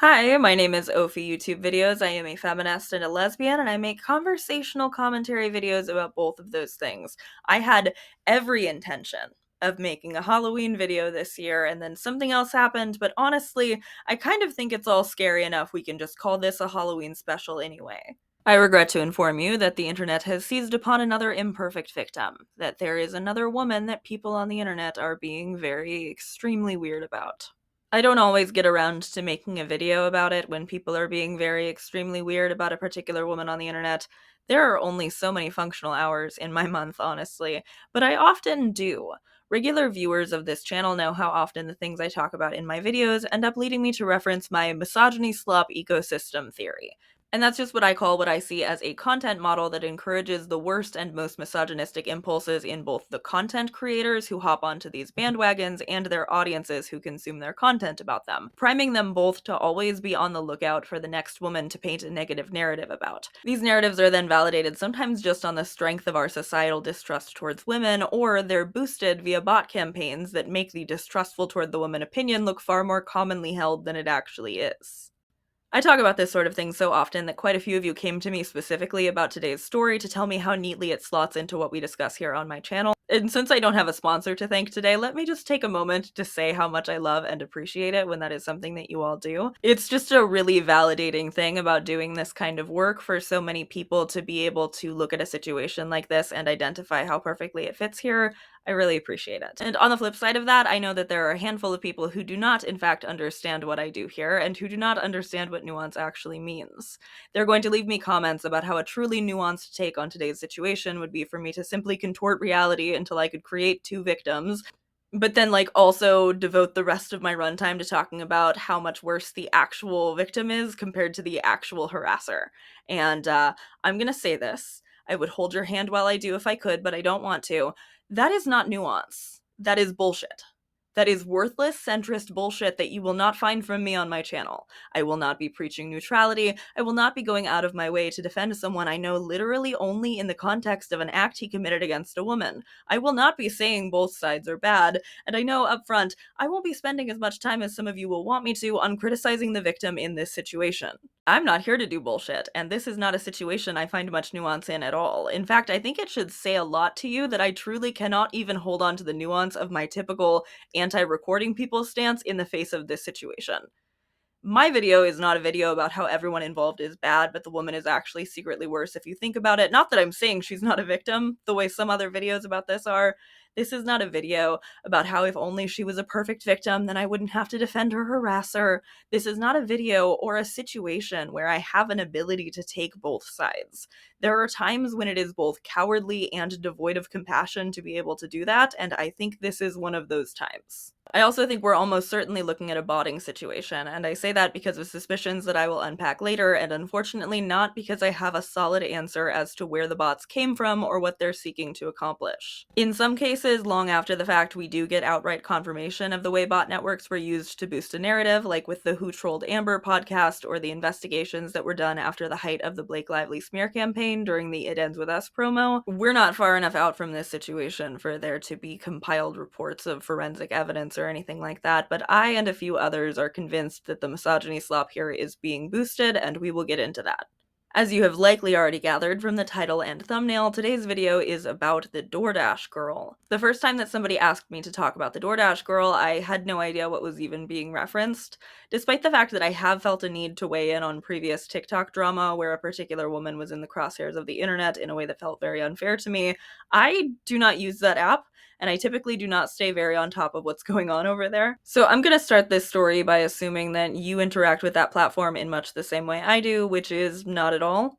Hi, my name is Ophi YouTube Videos. I am a feminist and a lesbian, and I make conversational commentary videos about both of those things. I had every intention of making a Halloween video this year, and then something else happened, but honestly, I kind of think it's all scary enough we can just call this a Halloween special anyway. I regret to inform you that the internet has seized upon another imperfect victim, that there is another woman that people on the internet are being very extremely weird about. I don't always get around to making a video about it when people are being very extremely weird about a particular woman on the internet. There are only so many functional hours in my month, honestly, but I often do. Regular viewers of this channel know how often the things I talk about in my videos end up leading me to reference my misogyny slop ecosystem theory. And that's just what I call what I see as a content model that encourages the worst and most misogynistic impulses in both the content creators who hop onto these bandwagons and their audiences who consume their content about them, priming them both to always be on the lookout for the next woman to paint a negative narrative about. These narratives are then validated sometimes just on the strength of our societal distrust towards women, or they're boosted via bot campaigns that make the distrustful toward the woman opinion look far more commonly held than it actually is. I talk about this sort of thing so often that quite a few of you came to me specifically about today's story to tell me how neatly it slots into what we discuss here on my channel. And since I don't have a sponsor to thank today, let me just take a moment to say how much I love and appreciate it when that is something that you all do. It's just a really validating thing about doing this kind of work for so many people to be able to look at a situation like this and identify how perfectly it fits here. I really appreciate it. And on the flip side of that, I know that there are a handful of people who do not, in fact, understand what I do here, and who do not understand what nuance actually means. They're going to leave me comments about how a truly nuanced take on today's situation would be for me to simply contort reality until I could create two victims, but then, also devote the rest of my runtime to talking about how much worse the actual victim is compared to the actual harasser. And, I'm gonna say this. I would hold your hand while I do if I could, but I don't want to. That is not nuance. That is bullshit. That is worthless, centrist bullshit that you will not find from me on my channel. I will not be preaching neutrality. I will not be going out of my way to defend someone I know literally only in the context of an act he committed against a woman. I will not be saying both sides are bad, and I know up front, I won't be spending as much time as some of you will want me to on criticizing the victim in this situation. I'm not here to do bullshit, and this is not a situation I find much nuance in at all. In fact, I think it should say a lot to you that I truly cannot even hold on to the nuance of my typical anti-recording people stance in the face of this situation. My video is not a video about how everyone involved is bad, but the woman is actually secretly worse if you think about it. Not that I'm saying she's not a victim, the way some other videos about this are. This is not a video about how if only she was a perfect victim, then I wouldn't have to defend her harasser. This is not a video or a situation where I have an ability to take both sides. There are times when it is both cowardly and devoid of compassion to be able to do that, and I think this is one of those times. I also think we're almost certainly looking at a botting situation, and I say that because of suspicions that I will unpack later, and unfortunately not because I have a solid answer as to where the bots came from or what they're seeking to accomplish. In some cases, long after the fact, we do get outright confirmation of the way bot networks were used to boost a narrative, like with the Who Trolled Amber podcast or the investigations that were done after the height of the Blake Lively smear campaign during the It Ends With Us promo. We're not far enough out from this situation for there to be compiled reports of forensic evidence or anything like that, but I and a few others are convinced that the misogyny slop here is being boosted, and we will get into that. As you have likely already gathered from the title and thumbnail, today's video is about the DoorDash Girl. The first time that somebody asked me to talk about the DoorDash Girl, I had no idea what was even being referenced, despite the fact that I have felt a need to weigh in on previous TikTok drama where a particular woman was in the crosshairs of the internet in a way that felt very unfair to me. I do not use that app, and I typically do not stay very on top of what's going on over there. So I'm gonna start this story by assuming that you interact with that platform in much the same way I do, which is not at all.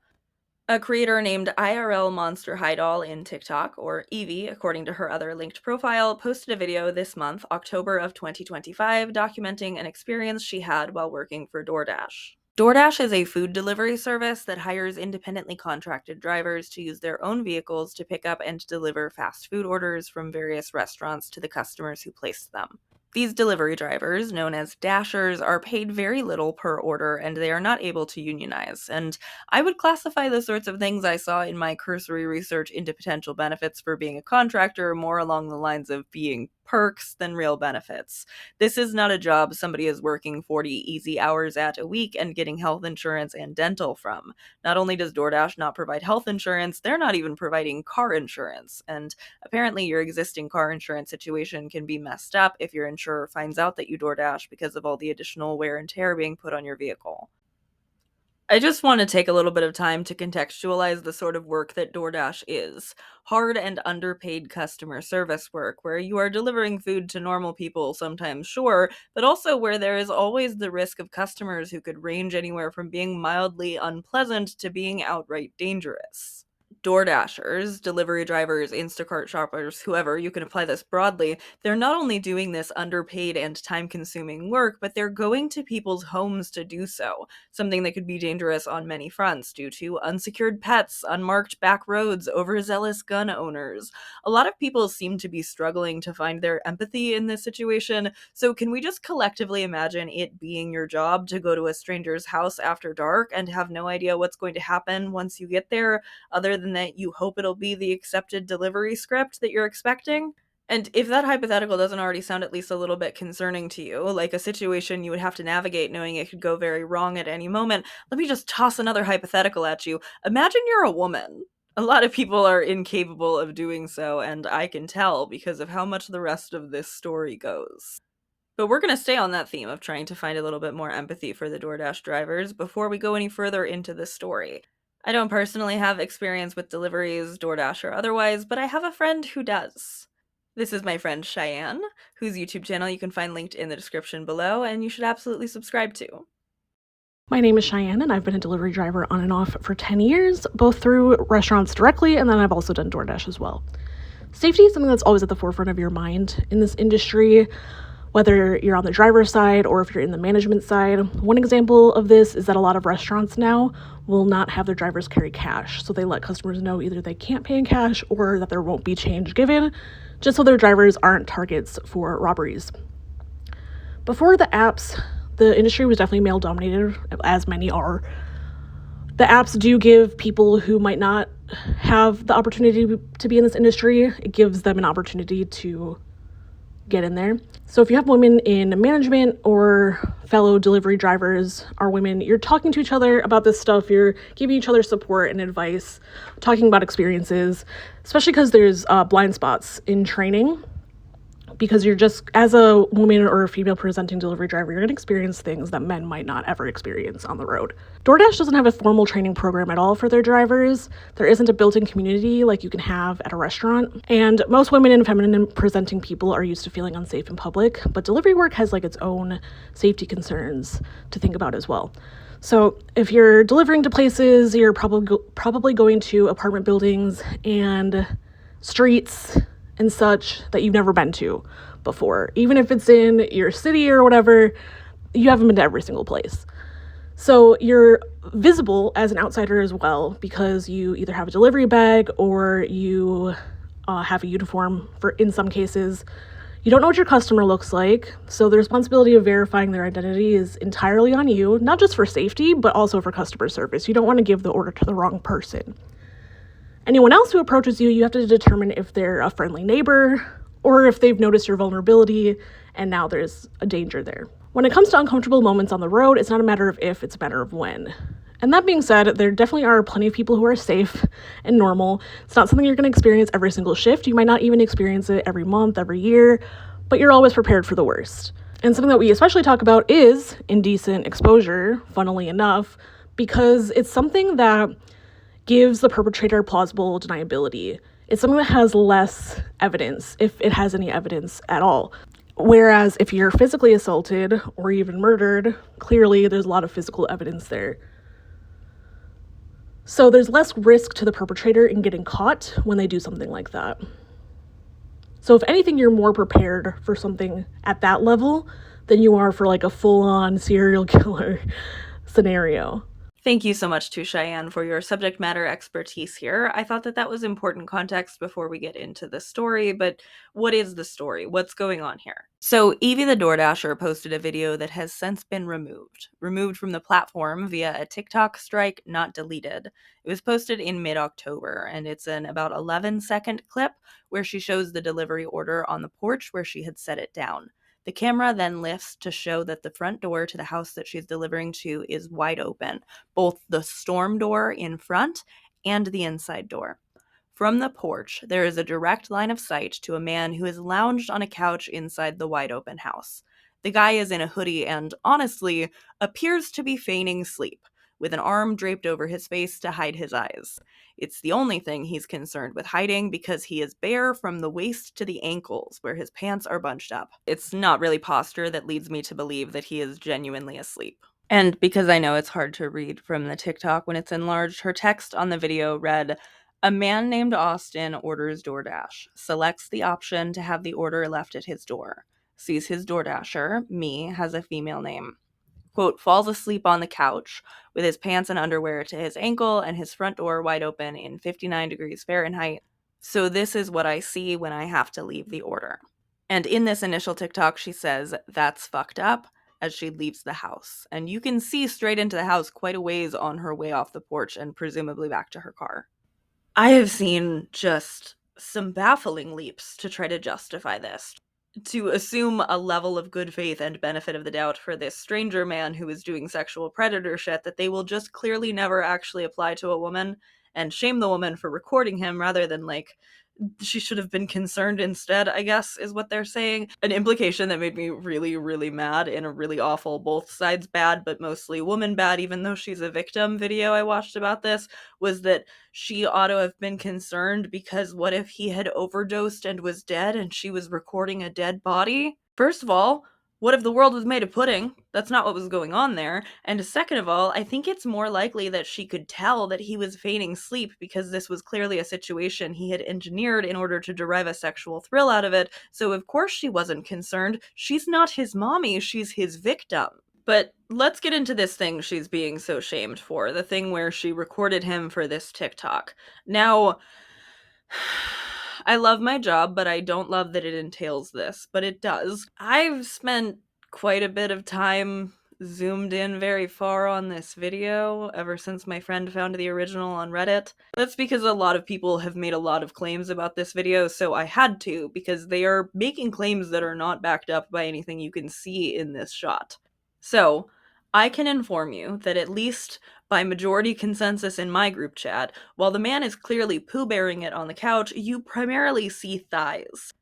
A creator named IRL Monster High Doll in TikTok, or Evie, according to her other linked profile, posted a video this month, October of 2025, documenting an experience she had while working for DoorDash. DoorDash is a food delivery service that hires independently contracted drivers to use their own vehicles to pick up and deliver fast food orders from various restaurants to the customers who placed them. These delivery drivers, known as dashers, are paid very little per order, and they are not able to unionize. And I would classify the sorts of things I saw in my cursory research into potential benefits for being a contractor more along the lines of being perks than real benefits. This is not a job somebody is working 40 easy hours at a week and getting health insurance and dental from. Not only does DoorDash not provide health insurance, they're not even providing car insurance. And apparently your existing car insurance situation can be messed up if your insurer finds out that you DoorDash because of all the additional wear and tear being put on your vehicle. I just want to take a little bit of time to contextualize the sort of work that DoorDash is. Hard and underpaid customer service work, where you are delivering food to normal people, sometimes sure, but also where there is always the risk of customers who could range anywhere from being mildly unpleasant to being outright dangerous. DoorDashers, delivery drivers, Instacart shoppers, whoever, you can apply this broadly, they're not only doing this underpaid and time-consuming work, but they're going to people's homes to do so, something that could be dangerous on many fronts due to unsecured pets, unmarked back roads, overzealous gun owners. A lot of people seem to be struggling to find their empathy in this situation, so can we just collectively imagine it being your job to go to a stranger's house after dark and have no idea what's going to happen once you get there, other than that you hope it'll be the accepted delivery script that you're expecting? And if that hypothetical doesn't already sound at least a little bit concerning to you, like a situation you would have to navigate knowing it could go very wrong at any moment, let me just toss another hypothetical at you. Imagine you're a woman. A lot of people are incapable of doing so, and I can tell because of how much the rest of this story goes. But we're going to stay on that theme of trying to find a little bit more empathy for the DoorDash drivers before we go any further into this story. I don't personally have experience with deliveries, DoorDash or otherwise, but I have a friend who does. This is my friend Cheyenne, whose YouTube channel you can find linked in the description below, and you should absolutely subscribe to. My name is Cheyenne, and I've been a delivery driver on and off for 10 years, both through restaurants directly, and then I've also done DoorDash as well. Safety is something that's always at the forefront of your mind in this industry, whether you're on the driver's side or if you're in the management side. One example of this is that a lot of restaurants now will not have their drivers carry cash, so they let customers know either they can't pay in cash or that there won't be change given, just so their drivers aren't targets for robberies. Before the apps, the industry was definitely male-dominated, as many are. The apps do give people who might not have the opportunity to be in this industry, it gives them an opportunity to get in there. So if you have women in management or fellow delivery drivers are women, you're talking to each other about this stuff, you're giving each other support and advice, talking about experiences, especially because there's blind spots in training. Because you're just, as a woman or a female presenting delivery driver, you're going to experience things that men might not ever experience on the road. DoorDash doesn't have a formal training program at all for their drivers. There isn't a built-in community like you can have at a restaurant. And most women and feminine presenting people are used to feeling unsafe in public, but delivery work has like its own safety concerns to think about as well. So if you're delivering to places, you're probably going to apartment buildings and streets and such that you've never been to before. Even if it's in your city or whatever, you haven't been to every single place. So you're visible as an outsider as well because you either have a delivery bag or you have a uniform in some cases. You don't know what your customer looks like, so the responsibility of verifying their identity is entirely on you, not just for safety, but also for customer service. You don't want to give the order to the wrong person. Anyone else who approaches you, you have to determine if they're a friendly neighbor or if they've noticed your vulnerability and now there's a danger there. When it comes to uncomfortable moments on the road, it's not a matter of if, it's a matter of when. And that being said, there definitely are plenty of people who are safe and normal. It's not something you're going to experience every single shift. You might not even experience it every month, every year, but you're always prepared for the worst. And something that we especially talk about is indecent exposure, funnily enough, because it's something that gives the perpetrator plausible deniability. It's something that has less evidence, if it has any evidence at all. Whereas if you're physically assaulted or even murdered, clearly there's a lot of physical evidence there. So there's less risk to the perpetrator in getting caught when they do something like that. So if anything, you're more prepared for something at that level than you are for like a full-on serial killer scenario. Thank you so much to Cheyenne for your subject matter expertise here. I thought that that was important context before we get into the story, but what is the story? What's going on here? So, Evie the DoorDasher posted a video that has since been removed from the platform via a TikTok strike, not deleted. It was posted in mid-October, and it's an about 11-second clip where she shows the delivery order on the porch where she had set it down. The camera then lifts to show that the front door to the house that she's delivering to is wide open, both the storm door in front and the inside door. From the porch, there is a direct line of sight to a man who is lounged on a couch inside the wide open house. The guy is in a hoodie and, honestly, appears to be feigning sleep, with an arm draped over his face to hide his eyes. It's the only thing he's concerned with hiding because he is bare from the waist to the ankles, where his pants are bunched up. It's not really posture that leads me to believe that he is genuinely asleep. And because I know it's hard to read from the TikTok when it's enlarged, her text on the video read, "A man named Austin orders DoorDash, selects the option to have the order left at his door, sees his DoorDasher, me, has a female name. Quote, falls asleep on the couch with his pants and underwear to his ankle and his front door wide open in 59 degrees Fahrenheit. So this is what I see when I have to leave the order." And in this initial TikTok, she says, "That's fucked up," as she leaves the house. And you can see straight into the house quite a ways on her way off the porch and presumably back to her car. I have seen just some baffling leaps to try to justify this. To assume a level of good faith and benefit of the doubt for this stranger man who is doing sexual predator shit that they will just clearly never actually apply to a woman and shame the woman for recording him rather than, like, she should have been concerned instead, I guess, is what they're saying. An implication that made me really, really mad in a really awful, both sides bad, but mostly woman bad, even though she's a victim video I watched about this, was that she ought to have been concerned because what if he had overdosed and was dead and she was recording a dead body? First of all, what if the world was made of pudding? That's not what was going on there. And second of all, I think it's more likely that she could tell that he was feigning sleep because this was clearly a situation he had engineered in order to derive a sexual thrill out of it. So of course she wasn't concerned. She's not his mommy, she's his victim. But let's get into this thing she's being so shamed for, the thing where she recorded him for this TikTok. Now, I love my job, but I don't love that it entails this, but it does. I've spent quite a bit of time zoomed in very far on this video ever since my friend found the original on Reddit. That's because a lot of people have made a lot of claims about this video, so I had to, because they are making claims that are not backed up by anything you can see in this shot. So, I can inform you that at least by majority consensus in my group chat, while the man is clearly poo-bearing it on the couch, you primarily see thighs.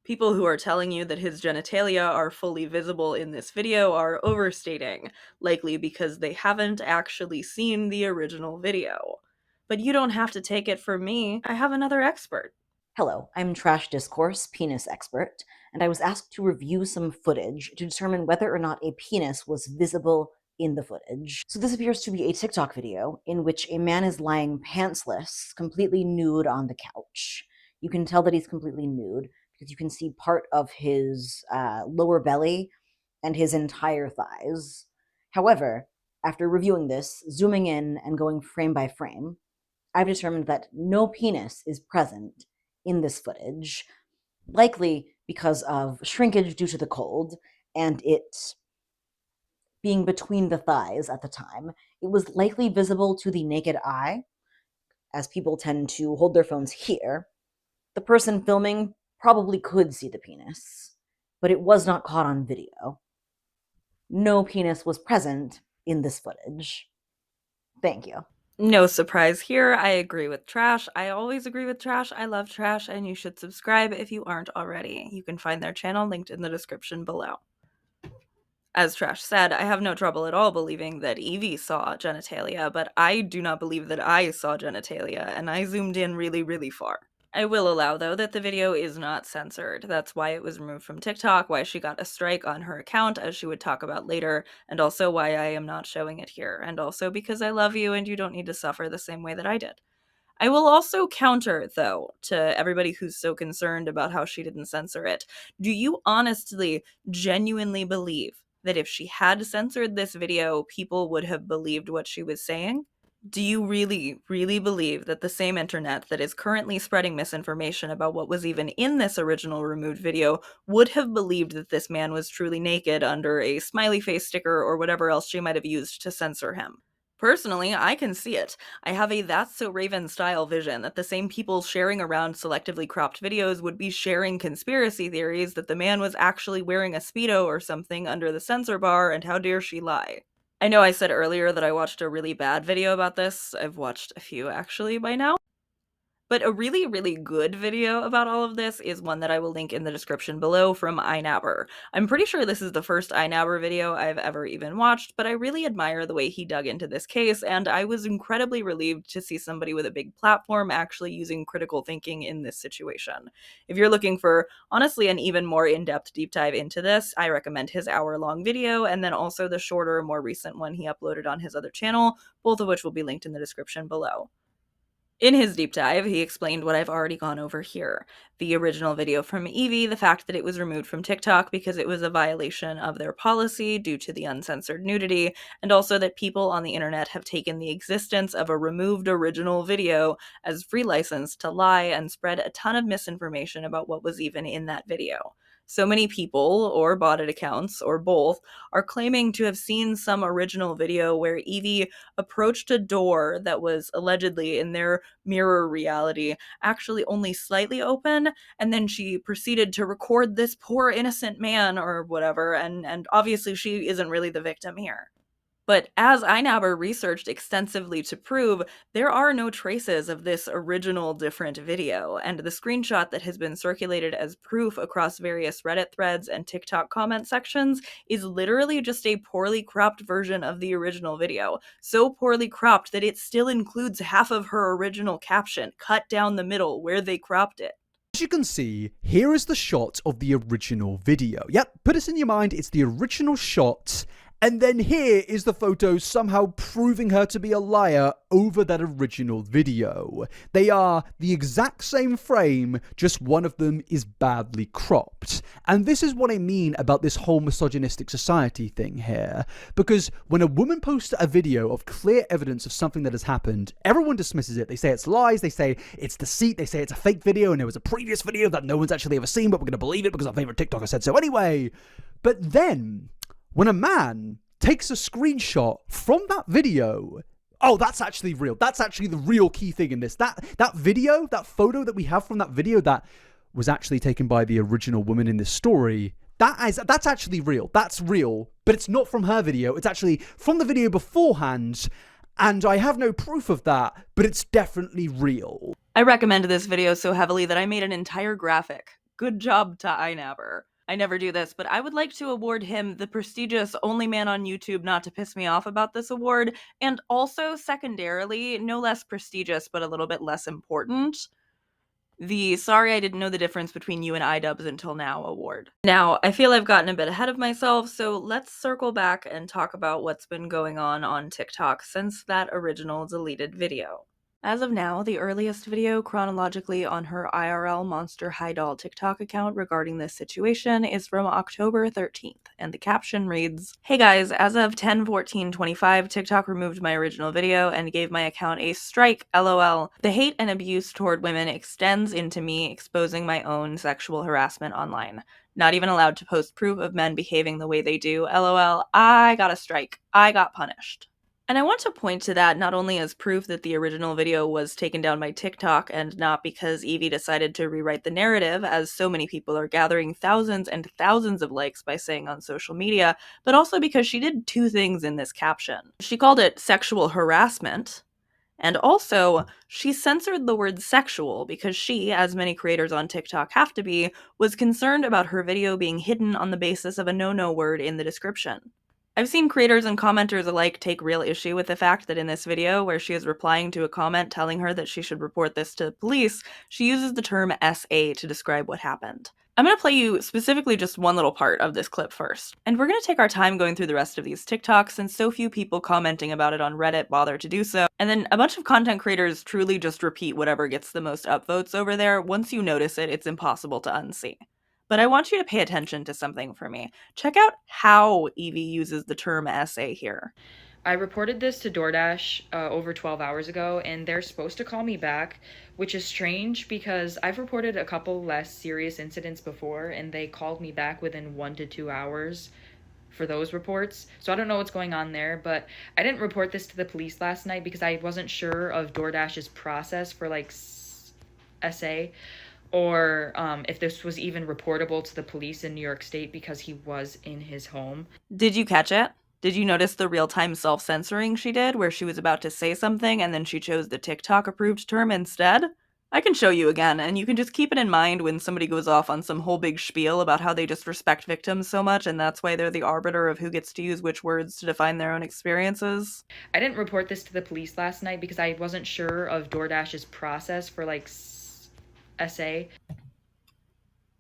People who are telling you that his genitalia are fully visible in this video are overstating, likely because they haven't actually seen the original video. But you don't have to take it from me. I have another expert. Hello, I'm Trash Discourse, penis expert, and I was asked to review some footage to determine whether or not a penis was visible in the footage. So this appears to be a TikTok video in which a man is lying pantsless, completely nude on the couch. You can tell that he's completely nude because you can see part of his lower belly and his entire thighs. However, after reviewing this, zooming in and going frame by frame, I've determined that no penis is present in this footage, likely because of shrinkage due to the cold and it being between the thighs at the time. It was likely visible to the naked eye, as people tend to hold their phones here. The person filming probably could see the penis, but it was not caught on video. No penis was present in this footage. Thank you. No surprise here, I agree with Trash. I always agree with Trash. I love Trash, and you should subscribe if you aren't already. You can find their channel linked in the description below. As Trash said, I have no trouble at all believing that Evie saw genitalia, but I do not believe that I saw genitalia, and I zoomed in really, really far. I will allow, though, that the video is not censored. That's why it was removed from TikTok, why she got a strike on her account, as she would talk about later, and also why I am not showing it here, and also because I love you and you don't need to suffer the same way that I did. I will also counter, though, to everybody who's so concerned about how she didn't censor it. Do you honestly, genuinely believe that if she had censored this video, people would have believed what she was saying? Do you really, really believe that the same internet that is currently spreading misinformation about what was even in this original removed video would have believed that this man was truly naked under a smiley face sticker or whatever else she might have used to censor him? Personally, I can see it. I have a That's So Raven style vision that the same people sharing around selectively cropped videos would be sharing conspiracy theories that the man was actually wearing a Speedo or something under the censor bar, and how dare she lie. I know I said earlier that I watched a really bad video about this. I've watched a few actually by now. But a really, really good video about all of this is one that I will link in the description below from iNabber. I'm pretty sure this is the first iNabber video I've ever even watched, but I really admire the way he dug into this case, and I was incredibly relieved to see somebody with a big platform actually using critical thinking in this situation. If you're looking for, honestly, an even more in-depth deep dive into this, I recommend his hour-long video, and then also the shorter, more recent one he uploaded on his other channel, both of which will be linked in the description below. In his deep dive, he explained what I've already gone over here. The original video from Evie, the fact that it was removed from TikTok because it was a violation of their policy due to the uncensored nudity, and also that people on the internet have taken the existence of a removed original video as free license to lie and spread a ton of misinformation about what was even in that video. So many people, or botted accounts, or both, are claiming to have seen some original video where Evie approached a door that was allegedly, in their mirror reality, actually only slightly open, and then she proceeded to record this poor innocent man or whatever, and obviously she isn't really the victim here. But as iNabber researched extensively to prove, there are no traces of this original different video, and the screenshot that has been circulated as proof across various Reddit threads and TikTok comment sections is literally just a poorly cropped version of the original video. So poorly cropped that it still includes half of her original caption, cut down the middle where they cropped it. As you can see, here is the shot of the original video. Yep, put this in your mind, it's the original shot. And then here is the photo somehow proving her to be a liar over that original video. They are the exact same frame, just one of them is badly cropped. And this is what I mean about this whole misogynistic society thing here. Because when a woman posts a video of clear evidence of something that has happened, everyone dismisses it. They say it's lies, they say it's deceit, they say it's a fake video, and there was a previous video that no one's actually ever seen, but we're going to believe it because our favorite TikToker said so anyway. But then, when a man takes a screenshot from that video, oh, that's actually real. That's actually the real key thing in this. That video, that photo that we have from that video that was actually taken by the original woman in this story, that's actually real. That's real, but it's not from her video. It's actually from the video beforehand, and I have no proof of that, but it's definitely real. I recommended this video so heavily that I made an entire graphic. Good job to iNabber. I never do this, but I would like to award him the prestigious only man on YouTube not to piss me off about this award, and also, secondarily, no less prestigious but a little bit less important, the Sorry I Didn't Know the Difference Between You and iDubbbz Until Now award. Now, I feel I've gotten a bit ahead of myself, so let's circle back and talk about what's been going on TikTok since that original deleted video. As of now, the earliest video chronologically on her IRL Monster High Doll TikTok account regarding this situation is from October 13th, and the caption reads, "Hey guys, as of 10/14/25, TikTok removed my original video and gave my account a strike, lol. The hate and abuse toward women extends into me exposing my own sexual harassment online. Not even allowed to post proof of men behaving the way they do, lol. I got a strike. I got punished." And I want to point to that not only as proof that the original video was taken down by TikTok and not because Evie decided to rewrite the narrative, as so many people are gathering thousands and thousands of likes by saying on social media, but also because she did two things in this caption. She called it sexual harassment, and also she censored the word sexual because she, as many creators on TikTok have to be, was concerned about her video being hidden on the basis of a no-no word in the description. I've seen creators and commenters alike take real issue with the fact that in this video, where she is replying to a comment telling her that she should report this to police, she uses the term SA to describe what happened. I'm going to play you specifically just one little part of this clip first, and we're going to take our time going through the rest of these TikToks since so few people commenting about it on Reddit bother to do so, and then a bunch of content creators truly just repeat whatever gets the most upvotes over there. Once you notice it, it's impossible to unsee. But I want you to pay attention to something for me. Check out how Evie uses the term SA here. I reported this to DoorDash over 12 hours ago, and they're supposed to call me back, which is strange because I've reported a couple less serious incidents before, and they called me back within 1 to 2 hours for those reports. So I don't know what's going on there, but I didn't report this to the police last night because I wasn't sure of DoorDash's process for like SA, or if this was even reportable to the police in New York State because he was in his home. Did you catch it? Did you notice the real-time self-censoring she did, where she was about to say something and then she chose the TikTok-approved term instead? I can show you again, and you can just keep it in mind when somebody goes off on some whole big spiel about how they just respect victims so much, and that's why they're the arbiter of who gets to use which words to define their own experiences. I didn't report this to the police last night because I wasn't sure of DoorDash's process for like SA.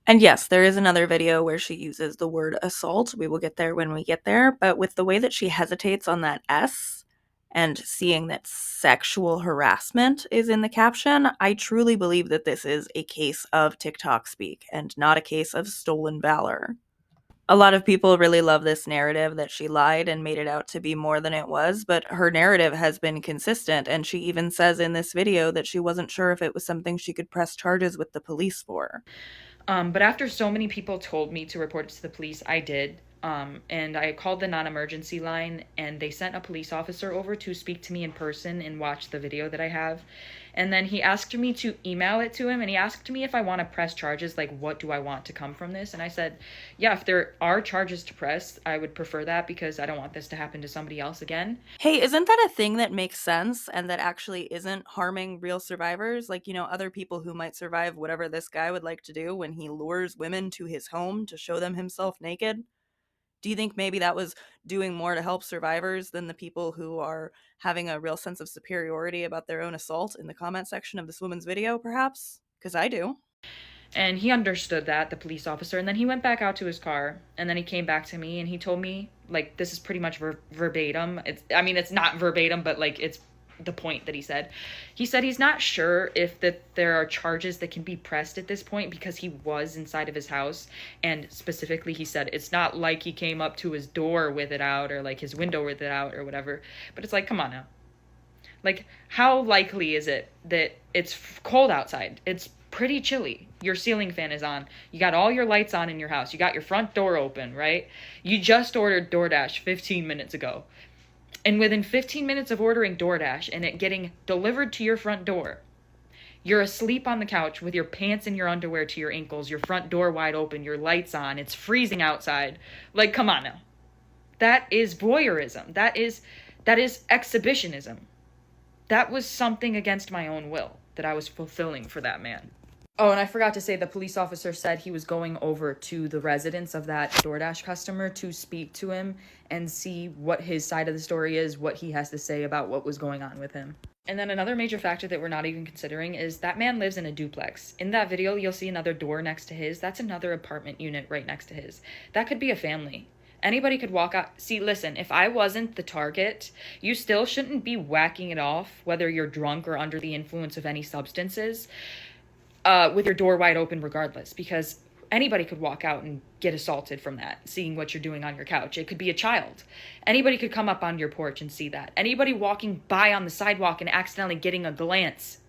And yes, there is another video where she uses the word assault. We will get there when we get there. But with the way that she hesitates on that S and seeing that sexual harassment is in the caption, I truly believe that this is a case of TikTok speak and not a case of stolen valor. A lot of people really love this narrative that she lied and made it out to be more than it was, but her narrative has been consistent, and she even says in this video that she wasn't sure if it was something she could press charges with the police for. But after so many people told me to report it to the police, I did. And I called the non-emergency line, and they sent a police officer over to speak to me in person and watch the video that I have. And then he asked me to email it to him, and he asked me if I want to press charges, like what do I want to come from this? And I said, yeah, if there are charges to press, I would prefer that because I don't want this to happen to somebody else again. Hey, isn't that a thing that makes sense and that actually isn't harming real survivors? Like, other people who might survive whatever this guy would like to do when he lures women to his home to show them himself naked? Do you think maybe that was doing more to help survivors than the people who are having a real sense of superiority about their own assault in the comment section of this woman's video, perhaps? Because I do. And he understood that, the police officer, and then he went back out to his car, and then he came back to me, and he told me, like, this is pretty much verbatim. It's not verbatim, but, like, it's the point that he said. He said he's not sure if that there are charges that can be pressed at this point because he was inside of his house, and specifically he said it's not like he came up to his door with it out or, like, his window with it out or whatever. But it's like, come on now. Like, how likely is it that it's cold outside? It's pretty chilly. Your ceiling fan is on. You got all your lights on in your house. You got your front door open, right? You just ordered DoorDash 15 minutes ago. And within 15 minutes of ordering DoorDash and it getting delivered to your front door, you're asleep on the couch with your pants and your underwear to your ankles, your front door wide open, your lights on. It's freezing outside. Like, come on now. That is voyeurism. That is exhibitionism. That was something against my own will that I was fulfilling for that man. Oh, and I forgot to say, the police officer said he was going over to the residence of that DoorDash customer to speak to him and see what his side of the story is, what he has to say about what was going on with him. And then another major factor that we're not even considering is that man lives in a duplex. In that video, you'll see another door next to his. That's another apartment unit right next to his. That could be a family. Anybody could walk out. See, listen, if I wasn't the target, you still shouldn't be whacking it off, whether you're drunk or under the influence of any substances, with your door wide open regardless, because anybody could walk out and get assaulted from that, seeing what you're doing on your couch. It could be a child. Anybody could come up on your porch and see that. Anybody walking by on the sidewalk and accidentally getting a glance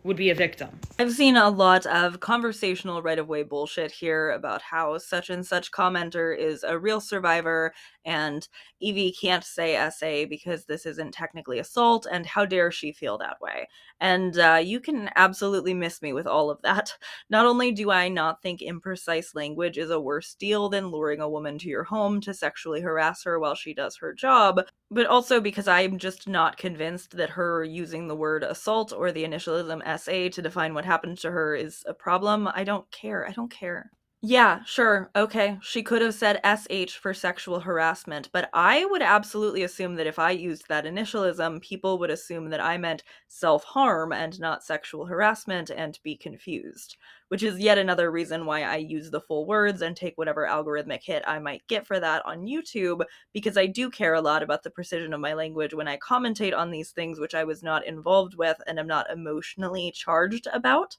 would be a victim. I've seen a lot of conversational right-of-way bullshit here about how such and such commenter is a real survivor and Evie can't say SA because this isn't technically assault, and how dare she feel that way. And you can absolutely miss me with all of that. Not only do I not think imprecise language is a worse deal than luring a woman to your home to sexually harass her while she does her job, but also because I'm just not convinced that her using the word assault or the initialism SA to define what happened to her is a problem. I don't care. Yeah, sure. Okay. She could have said SH for sexual harassment, but I would absolutely assume that if I used that initialism, people would assume that I meant self-harm and not sexual harassment and be confused, which is yet another reason why I use the full words and take whatever algorithmic hit I might get for that on YouTube, because I do care a lot about the precision of my language when I commentate on these things which I was not involved with and am not emotionally charged about.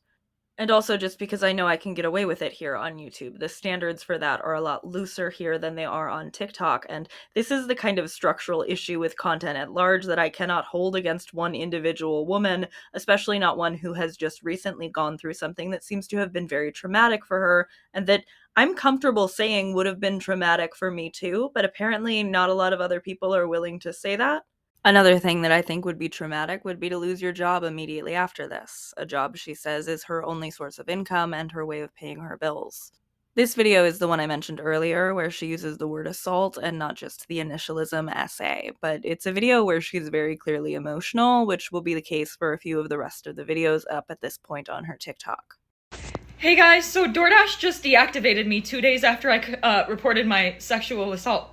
And also just because I know I can get away with it here on YouTube. The standards for that are a lot looser here than they are on TikTok, and this is the kind of structural issue with content at large that I cannot hold against one individual woman, especially not one who has just recently gone through something that seems to have been very traumatic for her, and that I'm comfortable saying would have been traumatic for me too, but apparently not a lot of other people are willing to say that. Another thing that I think would be traumatic would be to lose your job immediately after this. A job, she says, is her only source of income and her way of paying her bills. This video is the one I mentioned earlier, where she uses the word assault and not just the initialism SA, but it's a video where she's very clearly emotional, which will be the case for a few of the rest of the videos up at this point on her TikTok. Hey guys, so DoorDash just deactivated me 2 days after I reported my sexual assault.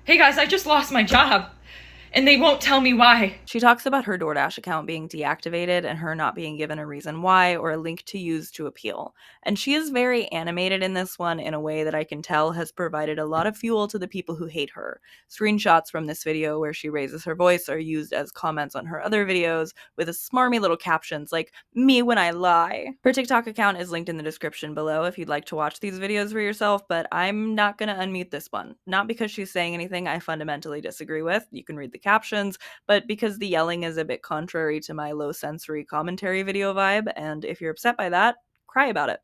Hey guys, I just lost my job. And they won't tell me why. She talks about her DoorDash account being deactivated and her not being given a reason why or a link to use to appeal. And she is very animated in this one in a way that I can tell has provided a lot of fuel to the people who hate her. Screenshots from this video where she raises her voice are used as comments on her other videos with smarmy little captions like, "Me when I lie." Her TikTok account is linked in the description below if you'd like to watch these videos for yourself, but I'm not gonna unmute this one. Not because she's saying anything I fundamentally disagree with. You can read the captions, but because the yelling is a bit contrary to my low sensory commentary video vibe, and if you're upset by that, cry about it.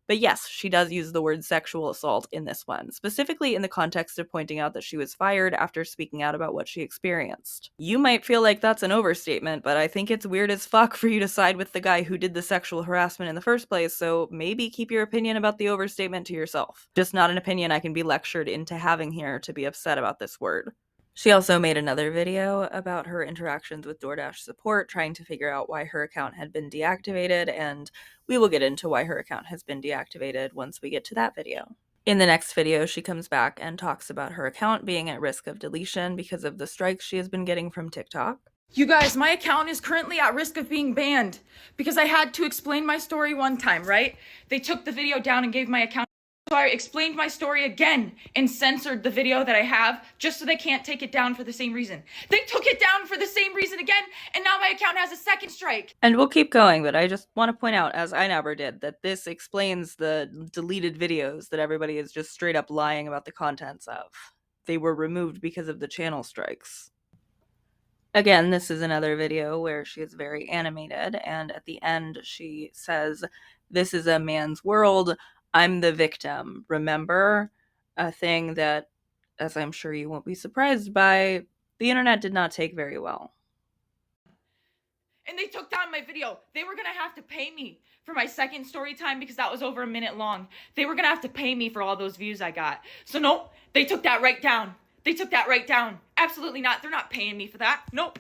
But yes, she does use the word sexual assault in this one, specifically in the context of pointing out that she was fired after speaking out about what she experienced. You might feel like that's an overstatement, but I think it's weird as fuck for you to side with the guy who did the sexual harassment in the first place, so maybe keep your opinion about the overstatement to yourself. Just not an opinion I can be lectured into having here to be upset about this word. She also made another video about her interactions with DoorDash support, trying to figure out why her account had been deactivated, and we will get into why her account has been deactivated once we get to that video. In the next video, she comes back and talks about her account being at risk of deletion because of the strikes she has been getting from TikTok. You guys, my account is currently at risk of being banned because I had to explain my story one time, right? They took the video down and gave my account. So I explained my story again and censored the video that I have just so they can't take it down for the same reason. They took it down for the same reason again, and now my account has a second strike. And we'll keep going, but I just want to point out, as iNabber did, that this explains the deleted videos that everybody is just straight up lying about the contents of. They were removed because of the channel strikes. Again, this is another video where she is very animated, and at the end she says, "This is a man's world. I'm the victim. Remember?" A thing that, as I'm sure you won't be surprised by, the internet did not take very well. And they took down my video. They were gonna have to pay me for my second story time because that was over a minute long. They were gonna have to pay me for all those views I got. So nope, they took that right down. They took that right down. Absolutely not. They're not paying me for that. Nope.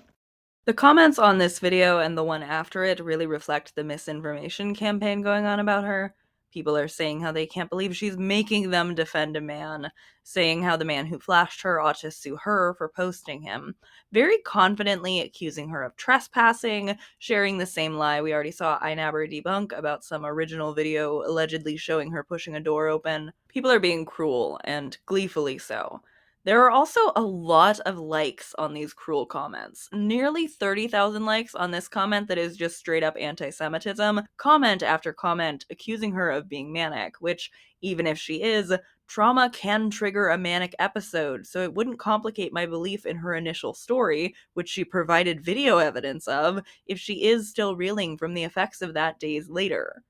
The comments on this video and the one after it really reflect the misinformation campaign going on about her. People are saying how they can't believe she's making them defend a man, saying how the man who flashed her ought to sue her for posting him, very confidently accusing her of trespassing, sharing the same lie we already saw iNabber debunk about some original video allegedly showing her pushing a door open. People are being cruel, and gleefully so. There are also a lot of likes on these cruel comments. Nearly 30,000 likes on this comment that is just straight up anti-Semitism, comment after comment accusing her of being manic, which, even if she is, trauma can trigger a manic episode, so it wouldn't complicate my belief in her initial story, which she provided video evidence of, if she is still reeling from the effects of that days later.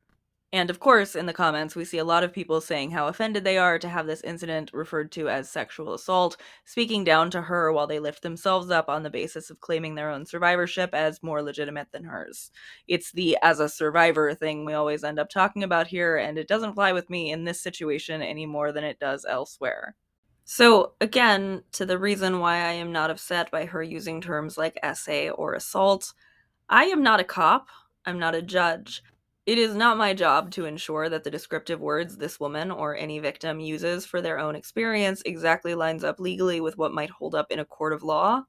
And of course, in the comments, we see a lot of people saying how offended they are to have this incident referred to as sexual assault, speaking down to her while they lift themselves up on the basis of claiming their own survivorship as more legitimate than hers. It's the as a survivor thing we always end up talking about here, and it doesn't fly with me in this situation any more than it does elsewhere. So, again, to the reason why I am not upset by her using terms like SA or assault, I am not a cop, I'm not a judge. It is not my job to ensure that the descriptive words this woman or any victim uses for their own experience exactly lines up legally with what might hold up in a court of law.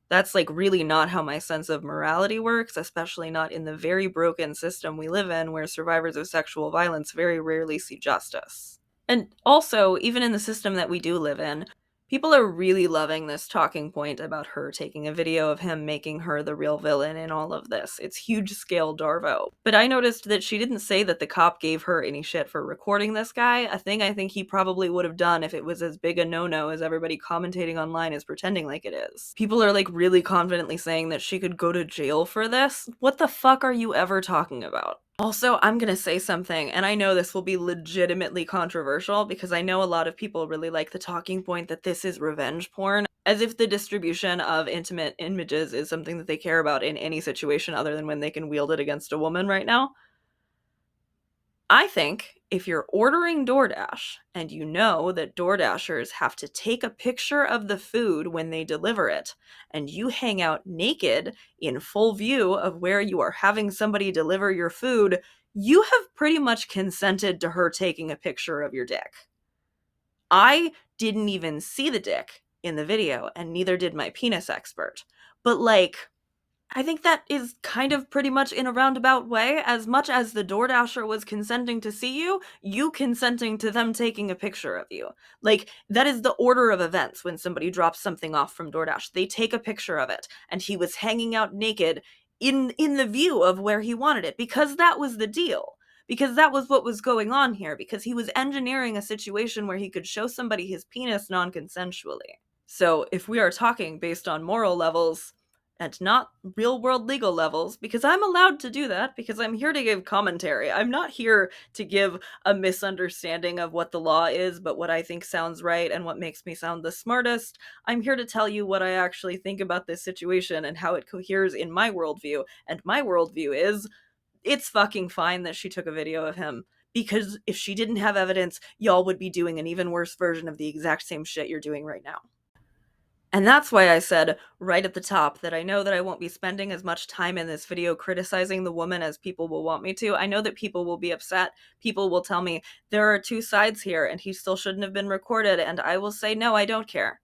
That's really not how my sense of morality works, especially not in the very broken system we live in where survivors of sexual violence very rarely see justice. And also, even in the system that we do live in, People are really loving this talking point about her taking a video of him making her the real villain in all of this. It's huge scale Darvo. But I noticed that she didn't say that the cop gave her any shit for recording this guy, a thing I think he probably would have done if it was as big a no-no as everybody commentating online is pretending like it is. People are like really confidently saying that she could go to jail for this. What the fuck are you ever talking about? Also, I'm gonna say something, and I know this will be legitimately controversial because I know a lot of people really like the talking point that this is revenge porn, as if the distribution of intimate images is something that they care about in any situation other than when they can wield it against a woman right now. I think if you're ordering DoorDash and you know that DoorDashers have to take a picture of the food when they deliver it, and you hang out naked in full view of where you are having somebody deliver your food, you have pretty much consented to her taking a picture of your dick. I didn't even see the dick in the video, and neither did my penis expert. But, like, I think that is kind of pretty much in a roundabout way. As much as the DoorDasher was consenting to see you, you consenting to them taking a picture of you. Like, that is the order of events when somebody drops something off from DoorDash. They take a picture of it, and he was hanging out naked in the view of where he wanted it, because that was the deal. Because that was what was going on here, because he was engineering a situation where he could show somebody his penis non-consensually. So, if we are talking based on moral levels, and not real world legal levels, because I'm allowed to do that, because I'm here to give commentary. I'm not here to give a misunderstanding of what the law is, but what I think sounds right and what makes me sound the smartest. I'm here to tell you what I actually think about this situation and how it coheres in my worldview. And my worldview is, it's fucking fine that she took a video of him. Because if she didn't have evidence, y'all would be doing an even worse version of the exact same shit you're doing right now. And that's why I said right at the top that I know that I won't be spending as much time in this video criticizing the woman as people will want me to. I know that people will be upset. People will tell me there are two sides here and he still shouldn't have been recorded. And I will say, no, I don't care.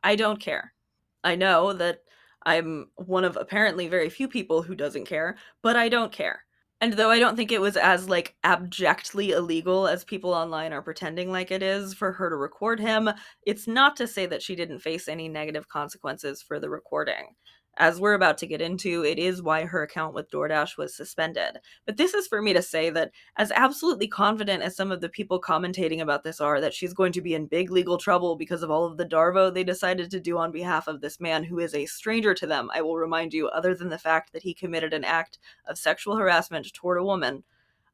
I don't care. I know that I'm one of apparently very few people who doesn't care, but I don't care. And though I don't think it was as, like, abjectly illegal as people online are pretending like it is for her to record him, it's not to say that she didn't face any negative consequences for the recording. As we're about to get into, it is why her account with DoorDash was suspended. But this is for me to say that, as absolutely confident as some of the people commentating about this are, that she's going to be in big legal trouble because of all of the DARVO they decided to do on behalf of this man who is a stranger to them, I will remind you, other than the fact that he committed an act of sexual harassment toward a woman.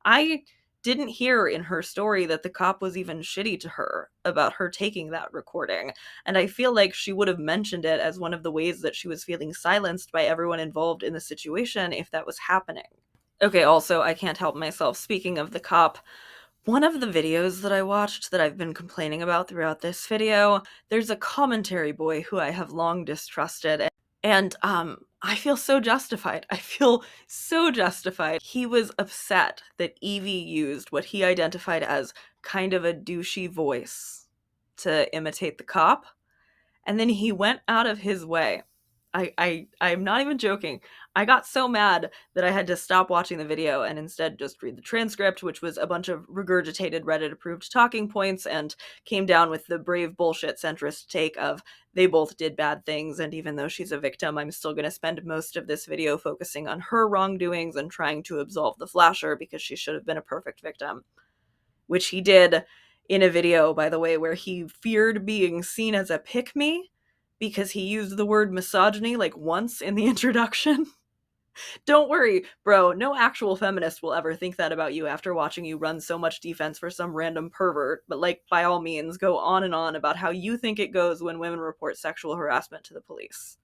I didn't hear in her story that the cop was even shitty to her about her taking that recording, and I feel like she would have mentioned it as one of the ways that she was feeling silenced by everyone involved in the situation if that was happening. Okay, also, I can't help myself. Speaking of the cop, one of the videos that I watched that I've been complaining about throughout this video, there's a commentary boy who I have long distrusted, and I feel so justified. I feel so justified. He was upset that Evie used what he identified as kind of a douchey voice to imitate the cop, and then he went out of his way. I'm not even joking. I got so mad that I had to stop watching the video and instead just read the transcript, which was a bunch of regurgitated Reddit approved talking points, and came down with the brave bullshit centrist take of they both did bad things, and even though she's a victim, I'm still going to spend most of this video focusing on her wrongdoings and trying to absolve the Flasher because she should have been a perfect victim. Which he did in a video, by the way, where he feared being seen as a pickme because he used the word misogyny like once in the introduction. Don't worry, bro, no actual feminist will ever think that about you after watching you run so much defense for some random pervert, but, like, by all means, go on about how you think it goes when women report sexual harassment to the police.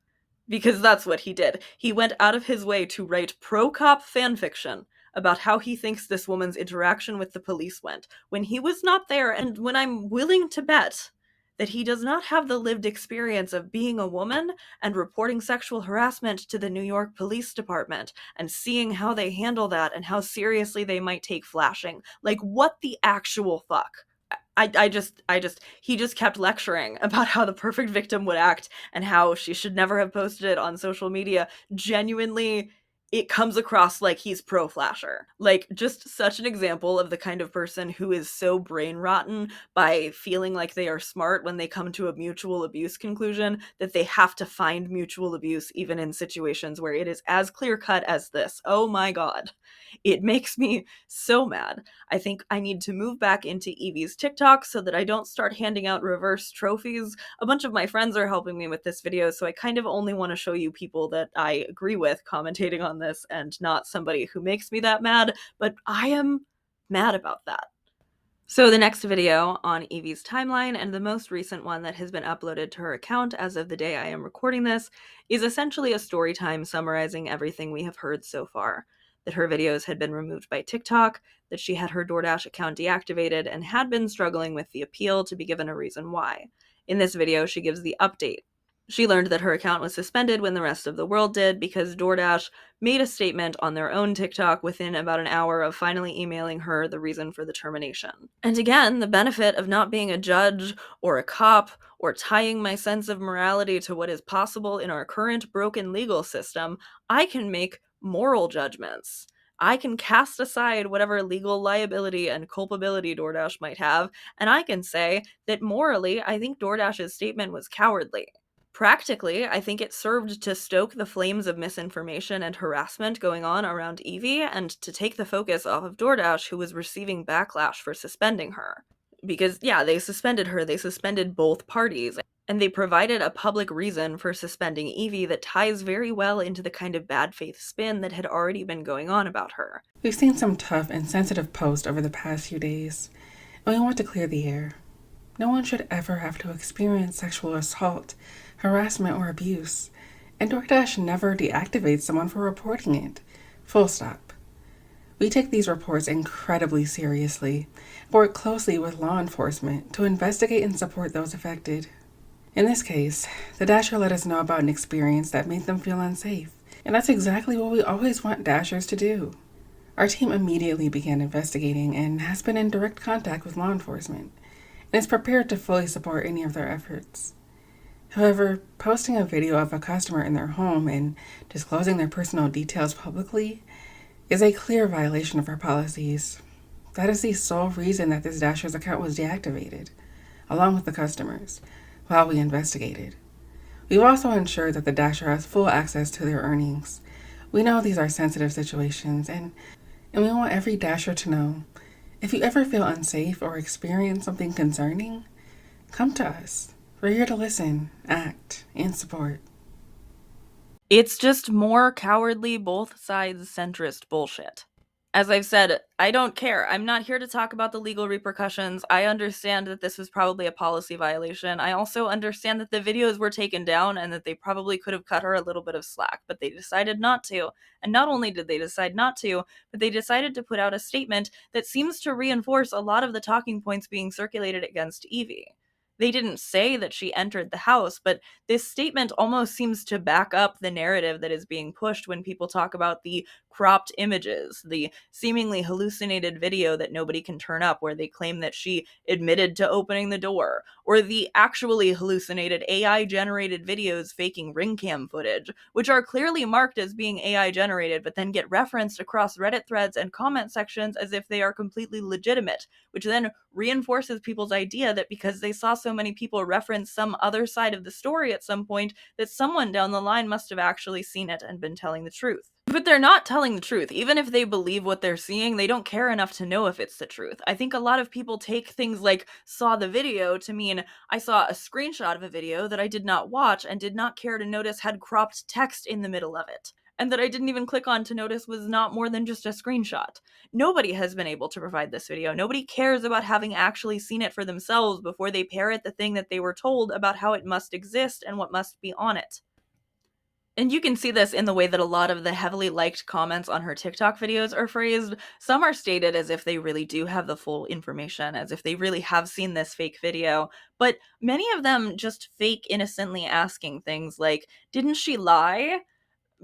Because that's what he did. He went out of his way to write pro-cop fanfiction about how he thinks this woman's interaction with the police went, when he was not there, and when I'm willing to bet that he does not have the lived experience of being a woman and reporting sexual harassment to the New York Police Department and seeing how they handle that and how seriously they might take flashing. Like, what the actual fuck? He just kept lecturing about how the perfect victim would act and how she should never have posted it on social media. Genuinely, it comes across like he's pro Flasher. Like, just such an example of the kind of person who is so brain rotten by feeling like they are smart when they come to a mutual abuse conclusion that they have to find mutual abuse even in situations where it is as clear cut as this. Oh my god. It makes me so mad. I think I need to move back into Evie's TikTok so that I don't start handing out reverse trophies. A bunch of my friends are helping me with this video, so I kind of only want to show you people that I agree with commentating on this and not somebody who makes me that mad, but I am mad about that. So the next video on Evie's timeline, and the most recent one that has been uploaded to her account as of the day I am recording this, is essentially a story time summarizing everything we have heard so far. That her videos had been removed by TikTok, that she had her DoorDash account deactivated, and had been struggling with the appeal to be given a reason why. In this video, she gives the update. She learned that her account was suspended when the rest of the world did because DoorDash made a statement on their own TikTok within about an hour of finally emailing her the reason for the termination. And again, the benefit of not being a judge or a cop or tying my sense of morality to what is possible in our current broken legal system, I can make moral judgments. I can cast aside whatever legal liability and culpability DoorDash might have, and I can say that morally, I think DoorDash's statement was cowardly. Practically, I think it served to stoke the flames of misinformation and harassment going on around Evie and to take the focus off of DoorDash, who was receiving backlash for suspending her. Because, yeah, they suspended her, they suspended both parties, and they provided a public reason for suspending Evie that ties very well into the kind of bad faith spin that had already been going on about her. We've seen some tough and sensitive posts over the past few days, and we want to clear the air. No one should ever have to experience sexual assault, harassment, or abuse, and DoorDash never deactivates someone for reporting it. Full stop. We take these reports incredibly seriously and work closely with law enforcement to investigate and support those affected. In this case, the Dasher let us know about an experience that made them feel unsafe, and that's exactly what we always want Dashers to do. Our team immediately began investigating and has been in direct contact with law enforcement, and is prepared to fully support any of their efforts. However, posting a video of a customer in their home and disclosing their personal details publicly is a clear violation of our policies. That is the sole reason that this Dasher's account was deactivated, along with the customers, while we investigated. We've also ensured that the Dasher has full access to their earnings. We know these are sensitive situations, and we want every Dasher to know, if you ever feel unsafe or experience something concerning, come to us. We're here to listen, act, and support. It's just more cowardly, both sides centrist bullshit. As I've said, I don't care. I'm not here to talk about the legal repercussions. I understand that this was probably a policy violation. I also understand that the videos were taken down and that they probably could have cut her a little bit of slack, but they decided not to. And not only did they decide not to, but they decided to put out a statement that seems to reinforce a lot of the talking points being circulated against Evie. They didn't say that she entered the house, but this statement almost seems to back up the narrative that is being pushed when people talk about the cropped images, the seemingly hallucinated video that nobody can turn up where they claim that she admitted to opening the door, or the actually hallucinated AI-generated videos faking ring cam footage, which are clearly marked as being AI-generated but then get referenced across Reddit threads and comment sections as if they are completely legitimate, which then reinforces people's idea that because they saw so many people reference some other side of the story at some point, that someone down the line must have actually seen it and been telling the truth. But they're not telling the truth. Even if they believe what they're seeing, they don't care enough to know if it's the truth. I think a lot of people take things like saw the video to mean I saw a screenshot of a video that I did not watch and did not care to notice had cropped text in the middle of it, and that I didn't even click on to notice was not more than just a screenshot. Nobody has been able to provide this video. Nobody cares about having actually seen it for themselves before they parrot the thing that they were told about how it must exist and what must be on it. And you can see this in the way that a lot of the heavily liked comments on her TikTok videos are phrased. Some are stated as if they really do have the full information, as if they really have seen this fake video, but many of them just fake innocently asking things like, didn't she lie?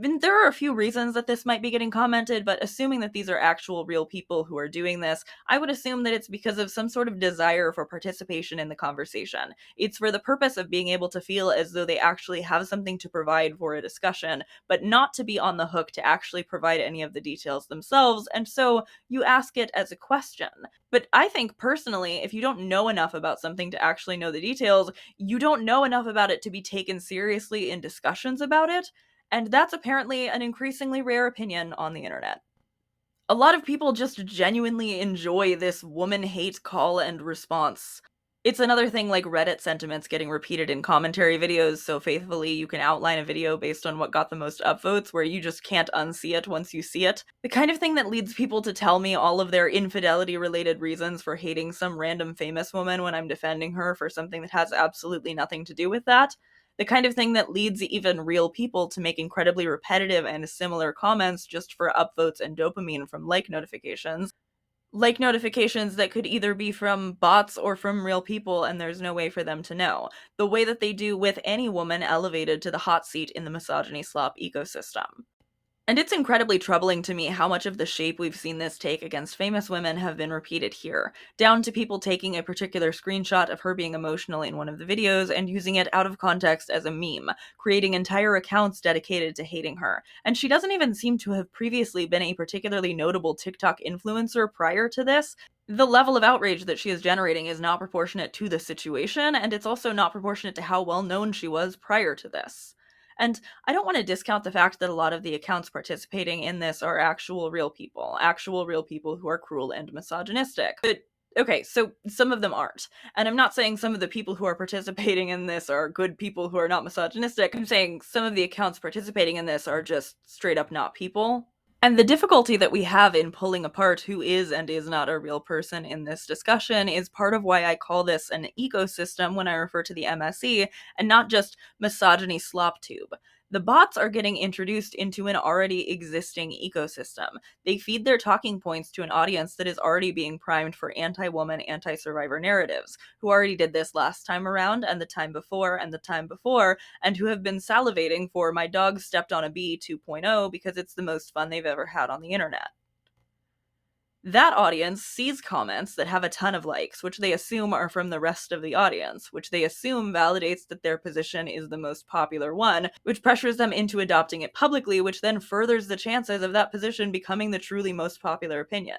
there are a few reasons that this might be getting commented, but assuming that these are actual real people who are doing this, I would assume that it's because of some sort of desire for participation in the conversation. It's for the purpose of being able to feel as though they actually have something to provide for a discussion, but not to be on the hook to actually provide any of the details themselves, and so you ask it as a question. But I think personally, if you don't know enough about something to actually know the details, you don't know enough about it to be taken seriously in discussions about it. And that's apparently an increasingly rare opinion on the internet. A lot of people just genuinely enjoy this woman hate call and response. It's another thing like Reddit sentiments getting repeated in commentary videos so faithfully you can outline a video based on what got the most upvotes, where you just can't unsee it once you see it. The kind of thing that leads people to tell me all of their infidelity-related reasons for hating some random famous woman when I'm defending her for something that has absolutely nothing to do with that. The kind of thing that leads even real people to make incredibly repetitive and similar comments just for upvotes and dopamine from like notifications. Like notifications that could either be from bots or from real people, and there's no way for them to know. The way that they do with any woman elevated to the hot seat in the misogyny slop ecosystem. And it's incredibly troubling to me how much of the shape we've seen this take against famous women have been repeated here, down to people taking a particular screenshot of her being emotional in one of the videos and using it out of context as a meme, creating entire accounts dedicated to hating her. And she doesn't even seem to have previously been a particularly notable TikTok influencer prior to this. The level of outrage that she is generating is not proportionate to the situation, and it's also not proportionate to how well known she was prior to this. And I don't want to discount the fact that a lot of the accounts participating in this are actual real people who are cruel and misogynistic. But okay, so some of them aren't. And I'm not saying some of the people who are participating in this are good people who are not misogynistic. I'm saying some of the accounts participating in this are just straight up not people. And the difficulty that we have in pulling apart who is and is not a real person in this discussion is part of why I call this an ecosystem when I refer to the MSE, and not just misogyny slop tube. The bots are getting introduced into an already existing ecosystem. They feed their talking points to an audience that is already being primed for anti-woman, anti-survivor narratives, who already did this last time around, and the time before, and the time before, and who have been salivating for "my dog stepped on a bee 2.0 because it's the most fun they've ever had on the internet. That audience sees comments that have a ton of likes, which they assume are from the rest of the audience, which they assume validates that their position is the most popular one, which pressures them into adopting it publicly, which then furthers the chances of that position becoming the truly most popular opinion.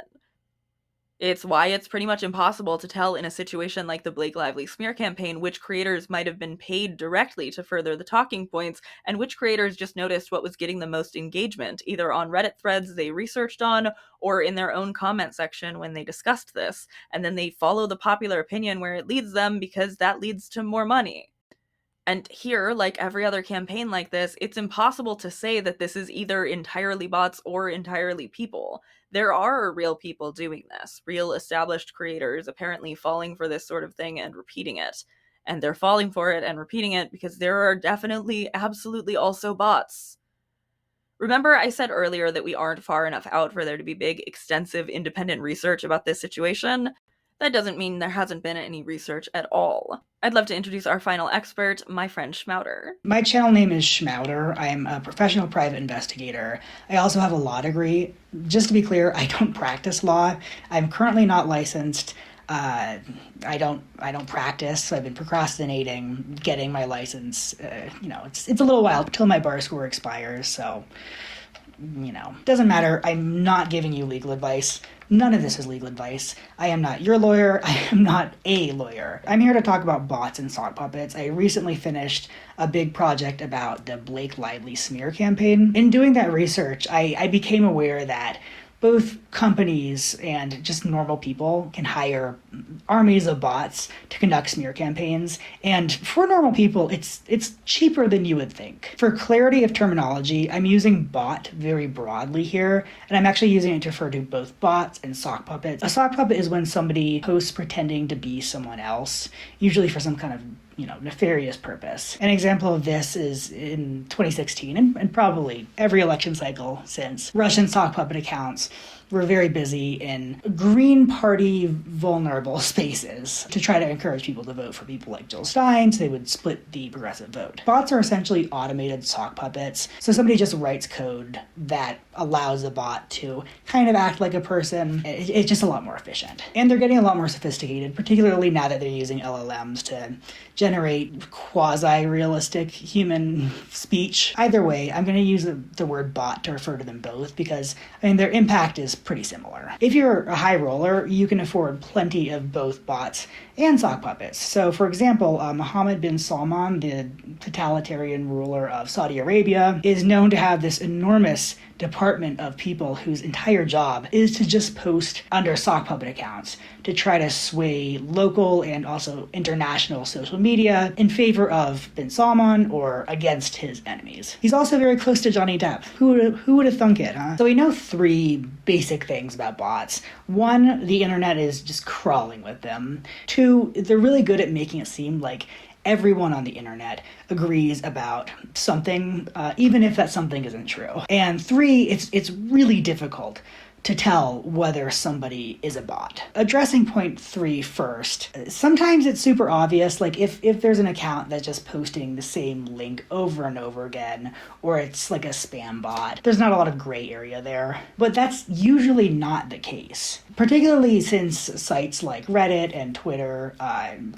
It's why it's pretty much impossible to tell in a situation like the Blake Lively smear campaign which creators might have been paid directly to further the talking points, and which creators just noticed what was getting the most engagement, either on Reddit threads they researched on, or in their own comment section when they discussed this, and then they follow the popular opinion where it leads them because that leads to more money. And here, like every other campaign like this, it's impossible to say that this is either entirely bots or entirely people. There are real people doing this, real established creators apparently falling for this sort of thing and repeating it. And they're falling for it and repeating it because there are definitely, absolutely also bots. Remember I said earlier that we aren't far enough out for there to be big, extensive, independent research about this situation? That doesn't mean there hasn't been any research at all. I'd love to introduce our final expert, my friend Schmowder. My channel name is Schmowder. I'm a professional private investigator. I also have a law degree. Just to be clear, I don't practice law. I'm currently not licensed. I don't practice, so I've been procrastinating getting my license. It's a little while till my bar score expires, so doesn't matter. I'm not giving you legal advice. None of this is legal advice. I am not your lawyer. I am not a lawyer. I'm here to talk about bots and sock puppets. I recently finished a big project about the Blake Lively smear campaign. In doing that research, I became aware that both companies and just normal people can hire armies of bots to conduct smear campaigns. And for normal people, it's cheaper than you would think. For clarity of terminology, I'm using bot very broadly here, and I'm actually using it to refer to both bots and sock puppets. A sock puppet is when somebody posts pretending to be someone else, usually for some kind of nefarious purpose. An example of this is in 2016, and probably every election cycle since, Russian sock puppet accounts were very busy in Green Party vulnerable spaces to try to encourage people to vote for people like Jill Stein, so they would split the progressive vote. Bots are essentially automated sock puppets, so somebody just writes code that allows the bot to kind of act like a person. It's just a lot more efficient. And they're getting a lot more sophisticated, particularly now that they're using LLMs to generate quasi-realistic human speech. Either way, I'm going to use the word bot to refer to them both because, I mean, their impact is pretty similar. If you're a high roller, you can afford plenty of both bots and sock puppets. So, for example, Mohammed bin Salman, the totalitarian ruler of Saudi Arabia, is known to have this enormous department of people whose entire job is to just post under sock puppet accounts to try to sway local and also international social media in favor of bin Salman or against his enemies. He's also very close to Johnny Depp. Who would have thunk it, huh? So we know 3 basic things about bots. 1, the internet is just crawling with them. 2, they're really good at making it seem like everyone on the internet agrees about something, even if that something isn't true. And 3, it's really difficult to tell whether somebody is a bot. Addressing point 3 first, sometimes it's super obvious, like if there's an account that's just posting the same link over and over again, or it's like a spam bot, there's not a lot of gray area there. But that's usually not the case, particularly since sites like Reddit and Twitter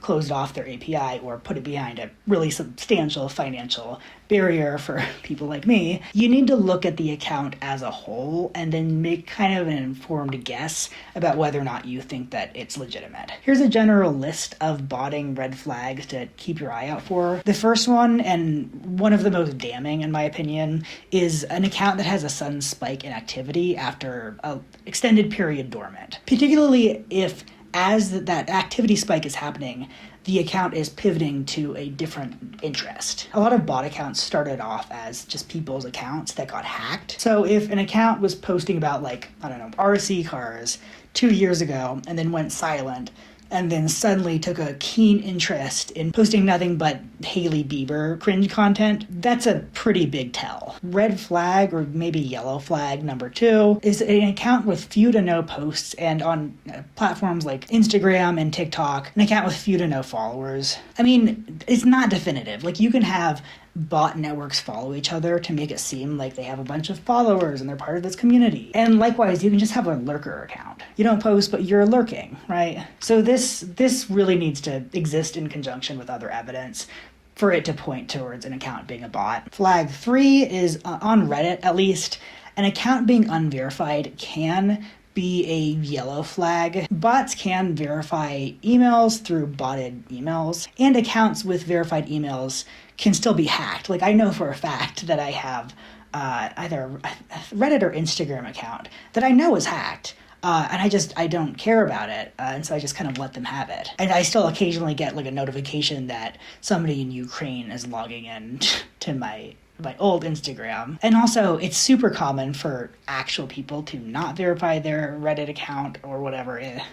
closed off their API or put it behind a really substantial financial barrier for people like me. You need to look at the account as a whole and then make kind of an informed guess about whether or not you think that it's legitimate. Here's a general list of botting red flags to keep your eye out for. The first one, and one of the most damning in my opinion, is an account that has a sudden spike in activity after an extended period dormant. Particularly if, as that activity spike is happening, the account is pivoting to a different interest. A lot of bot accounts started off as just people's accounts that got hacked. So if an account was posting about, like, I don't know, RC cars 2 years ago and then went silent, and then suddenly took a keen interest in posting nothing but Hailey Bieber cringe content, that's a pretty big tell. Red flag, or maybe yellow flag number 2, is an account with few to no posts, and on platforms like Instagram and TikTok, an account with few to no followers. I mean, it's not definitive. Like, you can have bot networks follow each other to make it seem like they have a bunch of followers and they're part of this community. And likewise, you can just have a lurker account. You don't post, but you're lurking, right? So this really needs to exist in conjunction with other evidence for it to point towards an account being a bot. Flag 3 is, on Reddit at least, an account being unverified can be a yellow flag. Bots can verify emails through botted emails, and accounts with verified emails can still be hacked. Like, I know for a fact that I have either a Reddit or Instagram account that I know is hacked. And I don't care about it, and so I just kind of let them have it. And I still occasionally get, like, a notification that somebody in Ukraine is logging in to my old Instagram. And also, it's super common for actual people to not verify their Reddit account or whatever. A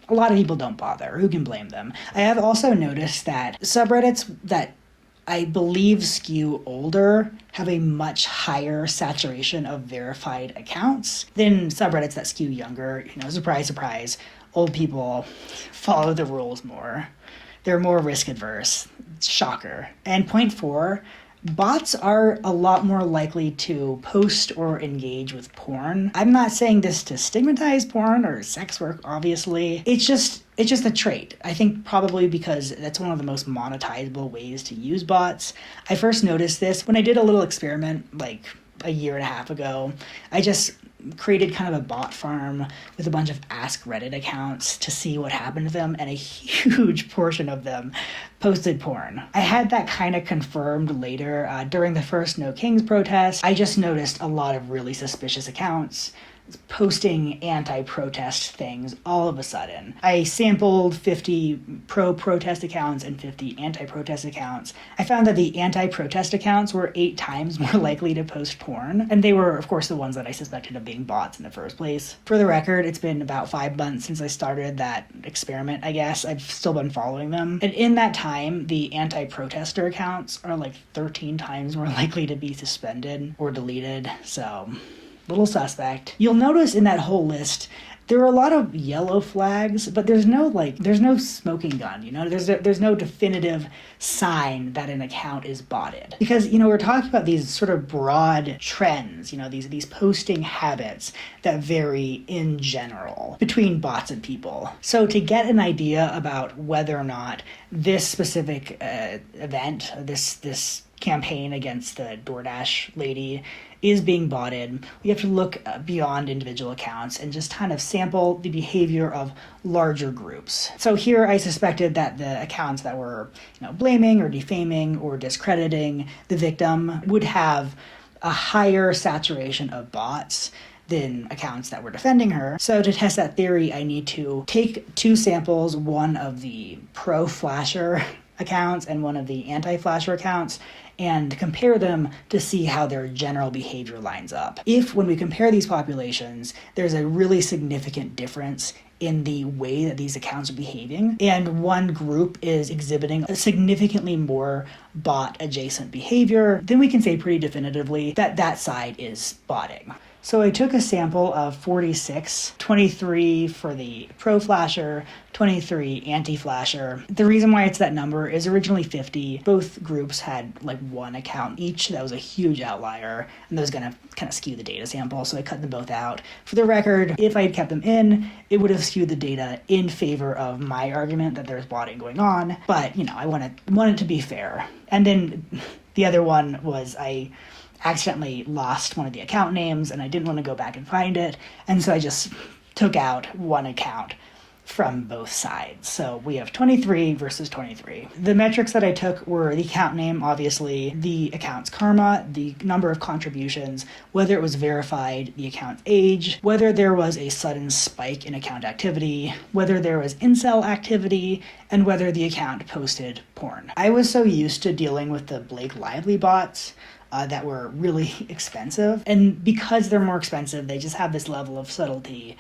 lot of people don't bother. Who can blame them? I have also noticed that subreddits that I believe skew older have a much higher saturation of verified accounts than subreddits that skew younger. You know, surprise, surprise, old people follow the rules more. They're more risk adverse. Shocker. And point 4, bots are a lot more likely to post or engage with porn. I'm not saying this to stigmatize porn or sex work, obviously. It's just a trait. I think probably because that's one of the most monetizable ways to use bots. I first noticed this when I did a little experiment like a year and a half ago. I just created kind of a bot farm with a bunch of Ask Reddit accounts to see what happened to them, and a huge portion of them posted porn. I had that kind of confirmed later during the first No Kings protest. I just noticed a lot of really suspicious accounts posting anti-protest things all of a sudden. I sampled 50 pro-protest accounts and 50 anti-protest accounts. I found that the anti-protest accounts were 8 times more likely to post porn, and they were, of course, the ones that I suspected of being bots in the first place. For the record, it's been about 5 months since I started that experiment, I guess. I've still been following them. And in that time, the anti-protester accounts are like 13 times more likely to be suspended or deleted, so little suspect. You'll notice in that whole list, there are a lot of yellow flags, but there's no smoking gun, there's no definitive sign that an account is botted. Because, we're talking about these sort of broad trends, these posting habits that vary in general between bots and people. So to get an idea about whether or not this specific event, this campaign against the DoorDash lady is being botted, we have to look beyond individual accounts and just kind of sample the behavior of larger groups. So here I suspected that the accounts that were blaming or defaming or discrediting the victim would have a higher saturation of bots than accounts that were defending her. So to test that theory, I need to take two samples, one of the pro-Flasher accounts and one of the anti-Flasher accounts, and compare them to see how their general behavior lines up. If, when we compare these populations, there's a really significant difference in the way that these accounts are behaving, and one group is exhibiting a significantly more bot-adjacent behavior, then we can say pretty definitively that that side is botting. So I took a sample of 46, 23 for the pro-Flasher, 23 anti-Flasher. The reason why it's that number is originally 50. Both groups had one account each. That was a huge outlier, and that was going to kind of skew the data sample, so I cut them both out. For the record, if I had kept them in, it would have skewed the data in favor of my argument that there's botting going on, but, I wanted to be fair. And then the other one was I accidentally lost one of the account names and I didn't want to go back and find it, and so I just took out one account from both sides. So we have 23 versus 23. The metrics that I took were the account name, obviously, the account's karma, the number of contributions, whether it was verified, the account's age, whether there was a sudden spike in account activity, whether there was incel activity, and whether the account posted porn. I was so used to dealing with the Blake Lively bots that were really expensive. And because they're more expensive, they just have this level of subtlety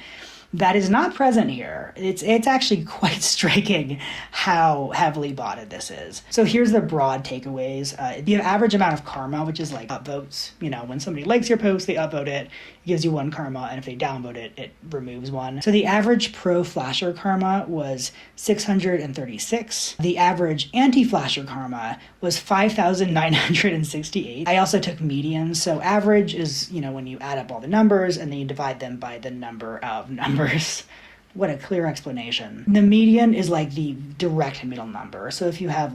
that is not present here. It's actually quite striking how heavily botted this is. So here's the broad takeaways. The average amount of karma, which is upvotes. When somebody likes your post, they upvote it, it gives you 1 karma, and if they downvote it, it removes 1. So the average pro-Flasher karma was 636. The average anti-Flasher karma was 5,968. I also took medians. So average is, when you add up all the numbers and then you divide them by the number of numbers. What a clear explanation. The median is the direct middle number. So if you have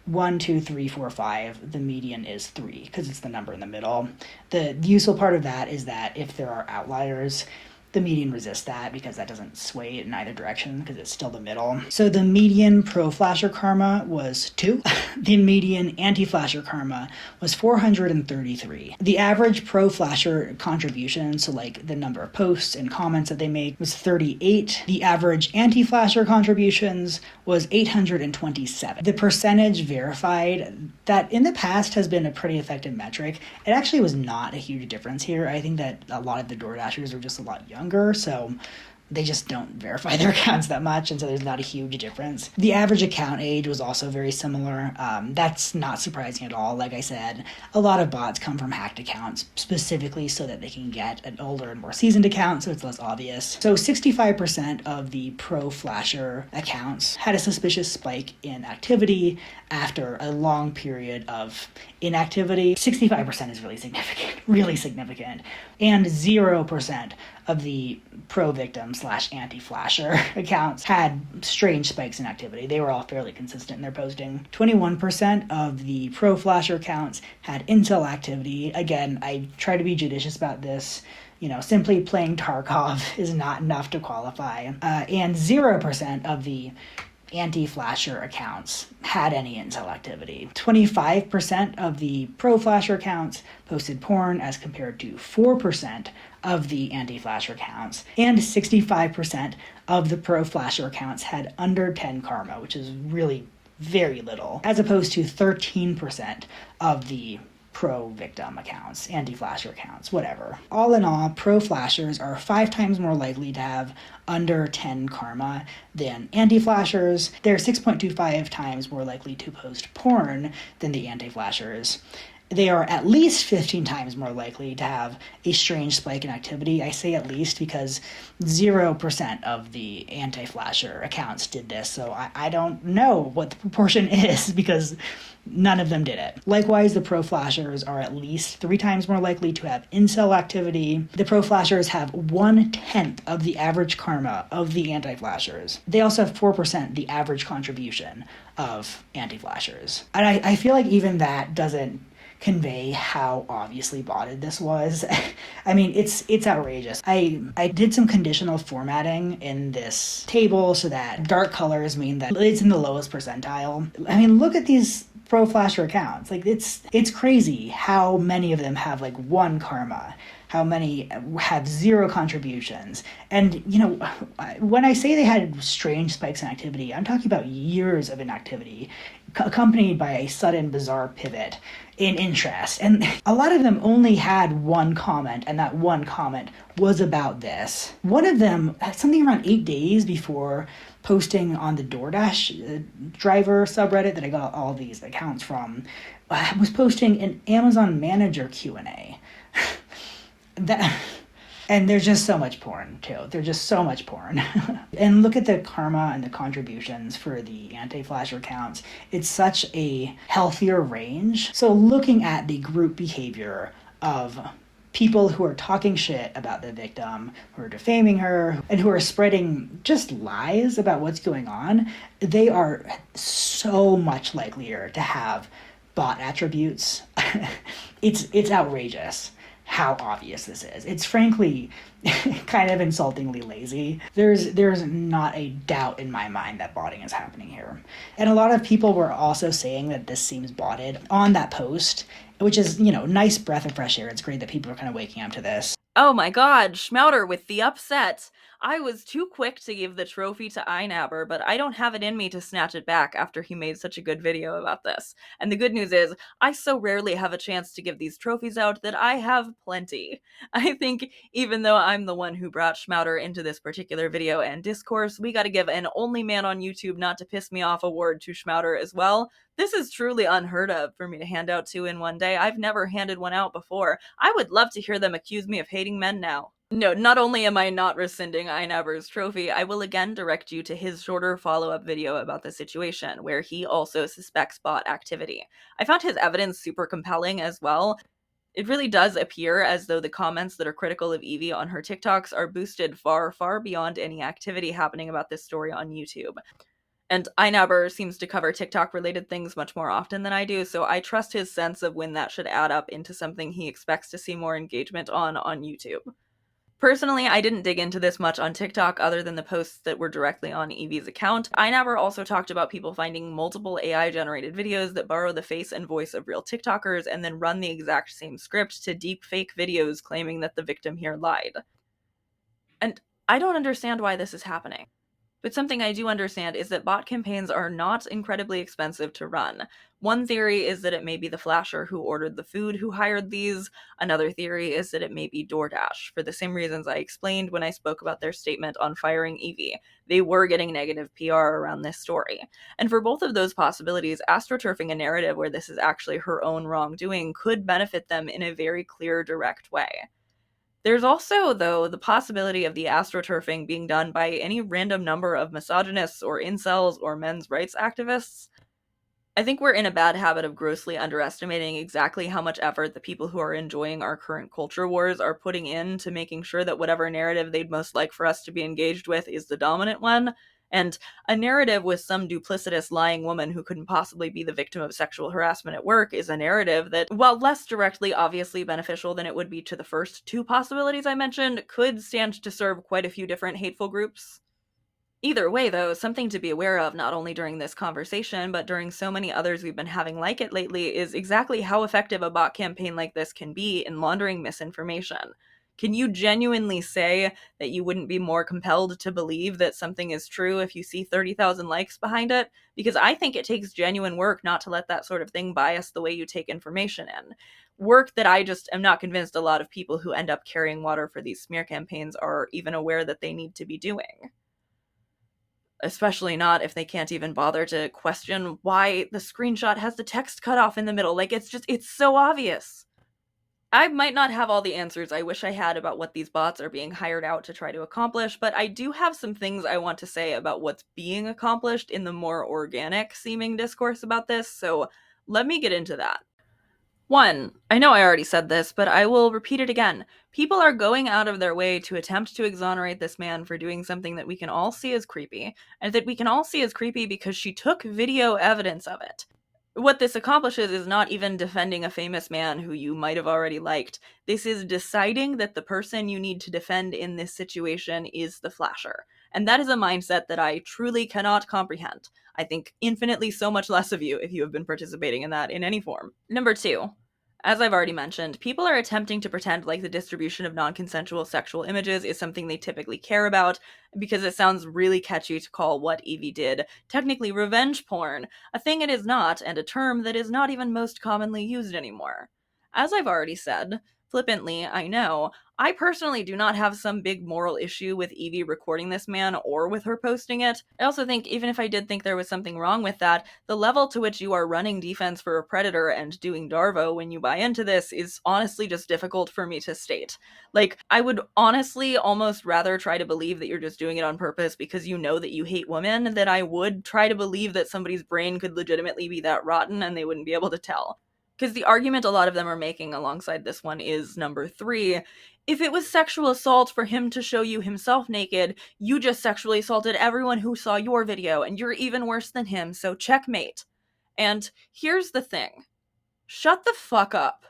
1, 2, 3, 4, 5, the median is 3 because it's the number in the middle. The useful part of that is that if there are outliers, the median resists that because that doesn't sway it in either direction because it's still the middle. So the median pro-Flasher karma was 2. The median anti-Flasher karma was 433. The average pro-Flasher contribution, so the number of posts and comments that they make, was 38. The average anti-Flasher contributions was 827. The percentage verified, that in the past has been a pretty effective metric. It actually was not a huge difference here. I think that a lot of the DoorDashers are just a lot younger, so they just don't verify their accounts that much, and so there's not a huge difference. The average account age was also very similar. That's not surprising at all. Like I said, a lot of bots come from hacked accounts specifically so that they can get an older and more seasoned account, so it's less obvious. So 65% of the pro-Flasher accounts had a suspicious spike in activity after a long period of inactivity. 65% is really significant, and 0% of the pro-victim / anti-Flasher accounts had strange spikes in activity. They were all fairly consistent in their posting. 21% of the pro-Flasher accounts had incel activity. Again, I try to be judicious about this. Simply playing Tarkov is not enough to qualify. And 0% of the anti-Flasher accounts had any incel activity. 25% of the pro-Flasher accounts posted porn as compared to 4% of the anti-Flasher accounts, and 65% of the pro-Flasher accounts had under 10 karma, which is really very little, as opposed to 13% of the pro-victim accounts, anti-Flasher accounts, whatever. All in all, pro-Flashers are 5 times more likely to have under 10 karma than anti-Flashers. They're 6.25 times more likely to post porn than the anti-Flashers. they are at least 15 times more likely to have a strange spike in activity. I say at least because 0% of the anti-flasher accounts did this, so I don't know what the proportion is because none of them did it. Likewise, the pro-flashers are at least 3 times more likely to have incel activity. The pro-flashers have 1/10 of the average karma of the anti-flashers. They also have 4% the average contribution of anti-flashers. And I feel like even that doesn't convey how obviously botted this was. I mean, it's outrageous. I did some conditional formatting in this table so that dark colors mean that it's in the lowest percentile. I mean, look at these pro flasher accounts. Like, it's crazy how many of them have like 1 karma, how many have 0 contributions. And, you know, when I say they had strange spikes in activity, I'm talking about years of inactivity accompanied by a sudden bizarre pivot in interest. And a lot of them only had 1 comment, and that 1 comment was about this. One of them, something around 8 days before posting on the DoorDash driver subreddit that I got all these accounts from, was posting an Amazon manager Q&A. And there's just so much porn, too. There's just so much porn. And look at the karma and the contributions for the anti-flasher accounts. It's such a healthier range. So looking at the group behavior of people who are talking shit about the victim, who are defaming her, and who are spreading just lies about what's going on, they are so much likelier to have bot attributes. It's outrageous how obvious this is. It's frankly kind of insultingly lazy. There's not a doubt in my mind that botting is happening here. And a lot of people were also saying that this seems botted on that post, which is, you know, nice breath of fresh air. It's great that people are kind of waking up to this. Oh my god, Schmowder with the upset. I was too quick to give the trophy to iNabber, but I don't have it in me to snatch it back after he made such a good video about this. And the good news is, I so rarely have a chance to give these trophies out that I have plenty. I think even though I'm the one who brought Schmowder into this particular video and discourse, we gotta give an only man on YouTube not to piss me off award to Schmowder as well. This is truly unheard of for me to hand out 2 in one day. I've never handed one out before. I would love to hear them accuse me of hating men now. No, not only am I not rescinding iNabber's trophy, I will again direct you to his shorter follow-up video about the situation, where he also suspects bot activity. I found his evidence super compelling as well. It really does appear as though the comments that are critical of Evie on her TikToks are boosted far, far beyond any activity happening about this story on YouTube. And iNabber seems to cover TikTok-related things much more often than I do, so I trust his sense of when that should add up into something he expects to see more engagement on YouTube. Personally, I didn't dig into this much on TikTok other than the posts that were directly on Evie's account. iNabber also talked about people finding multiple AI-generated videos that borrow the face and voice of real TikTokers and then run the exact same script to deep fake videos claiming that the victim here lied. And I don't understand why this is happening. But something I do understand is that bot campaigns are not incredibly expensive to run. One theory is that it may be the flasher who ordered the food who hired these. Another theory is that it may be DoorDash, for the same reasons I explained when I spoke about their statement on firing Evie. They were getting negative PR around this story. And for both of those possibilities, astroturfing a narrative where this is actually her own wrongdoing could benefit them in a very clear, direct way. There's also, though, the possibility of the astroturfing being done by any random number of misogynists or incels or men's rights activists. I think we're in a bad habit of grossly underestimating exactly how much effort the people who are enjoying our current culture wars are putting into making sure that whatever narrative they'd most like for us to be engaged with is the dominant one. And a narrative with some duplicitous lying woman who couldn't possibly be the victim of sexual harassment at work is a narrative that, while less directly obviously beneficial than it would be to the first 2 possibilities I mentioned, could stand to serve quite a few different hateful groups. Either way, though, something to be aware of not only during this conversation, but during so many others we've been having like it lately, is exactly how effective a bot campaign like this can be in laundering misinformation. Can you genuinely say that you wouldn't be more compelled to believe that something is true if you see 30,000 likes behind it? Because I think it takes genuine work not to let that sort of thing bias the way you take information in. Work that I just am not convinced a lot of people who end up carrying water for these smear campaigns are even aware that they need to be doing. especially not if they can't even bother to question why the screenshot has the text cut off in the middle. Like, it's so obvious. I might not have all the answers I wish I had about what these bots are being hired out to try to accomplish, but I do have some things I want to say about what's being accomplished in the more organic seeming discourse about this, so let me get into that. One, I know I already said this, but I will repeat it again. People are going out of their way to attempt to exonerate this man for doing something that we can all see as creepy, and that we can all see as creepy because she took video evidence of it. What this accomplishes is not even defending a famous man who you might have already liked. This is deciding that the person you need to defend in this situation is the Flasher. And that is a mindset that I truly cannot comprehend. I think infinitely so much less of you if you have been participating in that in any form. Number two, as I've already mentioned, people are attempting to pretend like the distribution of non-consensual sexual images is something they typically care about, because it sounds really catchy to call what Evie did technically revenge porn, a thing it is not, and a term that is not even most commonly used anymore. As I've already said, flippantly, I know, I personally do not have some big moral issue with Evie recording this man or with her posting it. I also think, even if I did think there was something wrong with that, the level to which you are running defense for a predator and doing Darvo when you buy into this is honestly just difficult for me to state. Like, I would honestly almost rather try to believe that you're just doing it on purpose because you know that you hate women than I would try to believe that somebody's brain could legitimately be that rotten and they wouldn't be able to tell. Because the argument a lot of them are making alongside this one is number three. If it was sexual assault for him to show you himself naked, you just sexually assaulted everyone who saw your video, and you're even worse than him, so checkmate. And here's the thing. Shut the fuck up.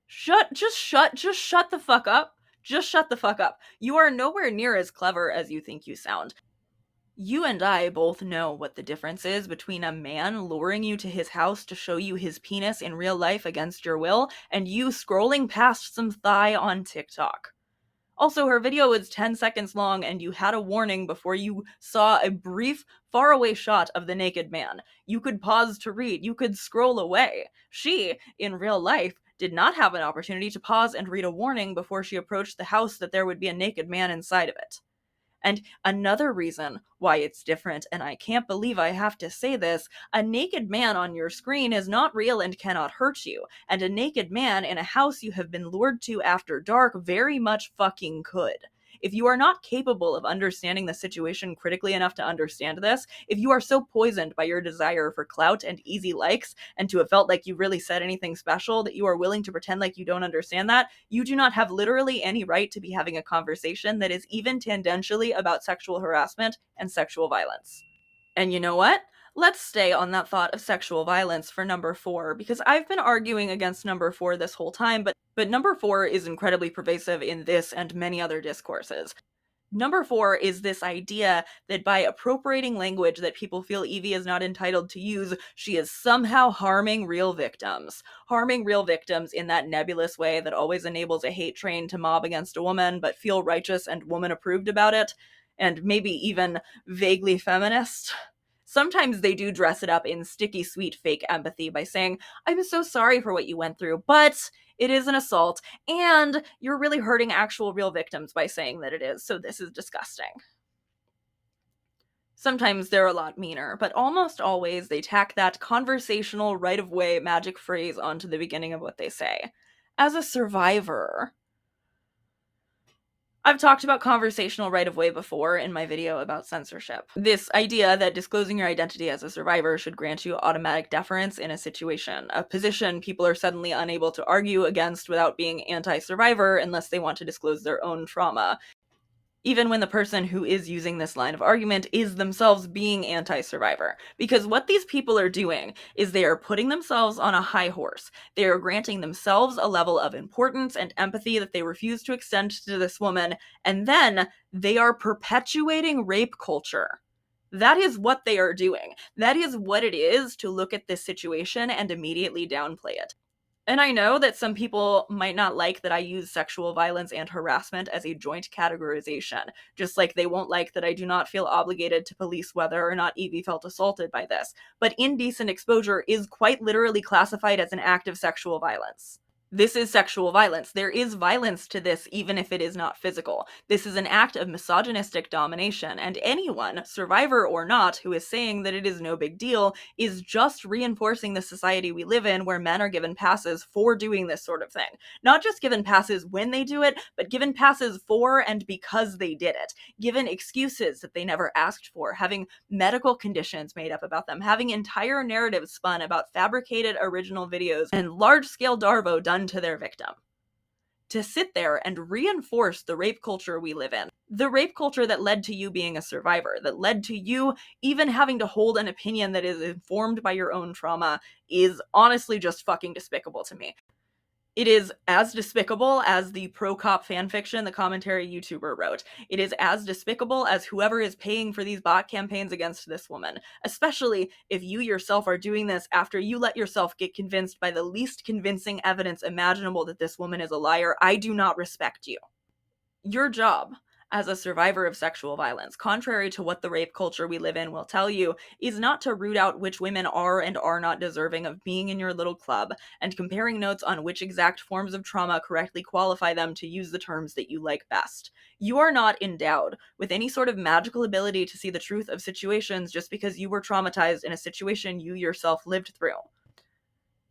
Just shut the fuck up. Just shut the fuck up. You are nowhere near as clever as you think you sound. You and I both know what the difference is between a man luring you to his house to show you his penis in real life against your will, and you scrolling past some thigh on TikTok. Also, her video was 10 seconds long, and you had a warning before you saw a brief, faraway shot of the naked man. You could pause to read, you could scroll away. She, in real life, did not have an opportunity to pause and read a warning before she approached the house that there would be a naked man inside of it. And another reason why it's different, and I can't believe I have to say this, a naked man on your screen is not real and cannot hurt you, and a naked man in a house you have been lured to after dark very much fucking could. If you are not capable of understanding the situation critically enough to understand this, if you are so poisoned by your desire for clout and easy likes, and to have felt like you really said anything special that you are willing to pretend like you don't understand that, you do not have literally any right to be having a conversation that is even tangentially about sexual harassment and sexual violence. And you know what? Let's stay on that thought of sexual violence for number four, because I've been arguing against number four this whole time, but number four is incredibly pervasive in this and many other discourses. Number four is this idea that by appropriating language that people feel Evie is not entitled to use, she is somehow harming real victims. Harming real victims in that nebulous way that always enables a hate train to mob against a woman, but feel righteous and woman approved about it, and maybe even vaguely feminist. Sometimes they do dress it up in sticky, sweet, fake empathy by saying, I'm so sorry for what you went through, but it is an assault, and you're really hurting actual real victims by saying that it is, so this is disgusting. Sometimes they're a lot meaner, but almost always they tack that conversational right-of-way magic phrase onto the beginning of what they say. As a survivor, I've talked about conversational right-of-way before in my video about censorship. This idea that disclosing your identity as a survivor should grant you automatic deference in a situation, a position people are suddenly unable to argue against without being anti-survivor unless they want to disclose their own trauma, even when the person who is using this line of argument is themselves being anti-survivor. Because what these people are doing is they are putting themselves on a high horse. They are granting themselves a level of importance and empathy that they refuse to extend to this woman, and then they are perpetuating rape culture. That is what they are doing. That is what it is to look at this situation and immediately downplay it. And I know that some people might not like that I use sexual violence and harassment as a joint categorization, just like they won't like that I do not feel obligated to police whether or not Evie felt assaulted by this. But indecent exposure is quite literally classified as an act of sexual violence. This is sexual violence. There is violence to this, even if it is not physical. This is an act of misogynistic domination, and anyone, survivor or not, who is saying that it is no big deal is just reinforcing the society we live in where men are given passes for doing this sort of thing. Not just given passes when they do it, but given passes for and because they did it. Given excuses that they never asked for, having medical conditions made up about them, having entire narratives spun about fabricated original videos, and large-scale DARVO done to their victim. To sit there and reinforce the rape culture we live in, the rape culture that led to you being a survivor, that led to you even having to hold an opinion that is informed by your own trauma, is honestly just fucking despicable to me. It is as despicable as the pro-cop fanfiction the commentary YouTuber wrote. It is as despicable as whoever is paying for these bot campaigns against this woman, especially if you yourself are doing this after you let yourself get convinced by the least convincing evidence imaginable that this woman is a liar. I do not respect you. Your job as a survivor of sexual violence, contrary to what the rape culture we live in will tell you, is not to root out which women are and are not deserving of being in your little club, and comparing notes on which exact forms of trauma correctly qualify them to use the terms that you like best. You are not endowed with any sort of magical ability to see the truth of situations just because you were traumatized in a situation you yourself lived through.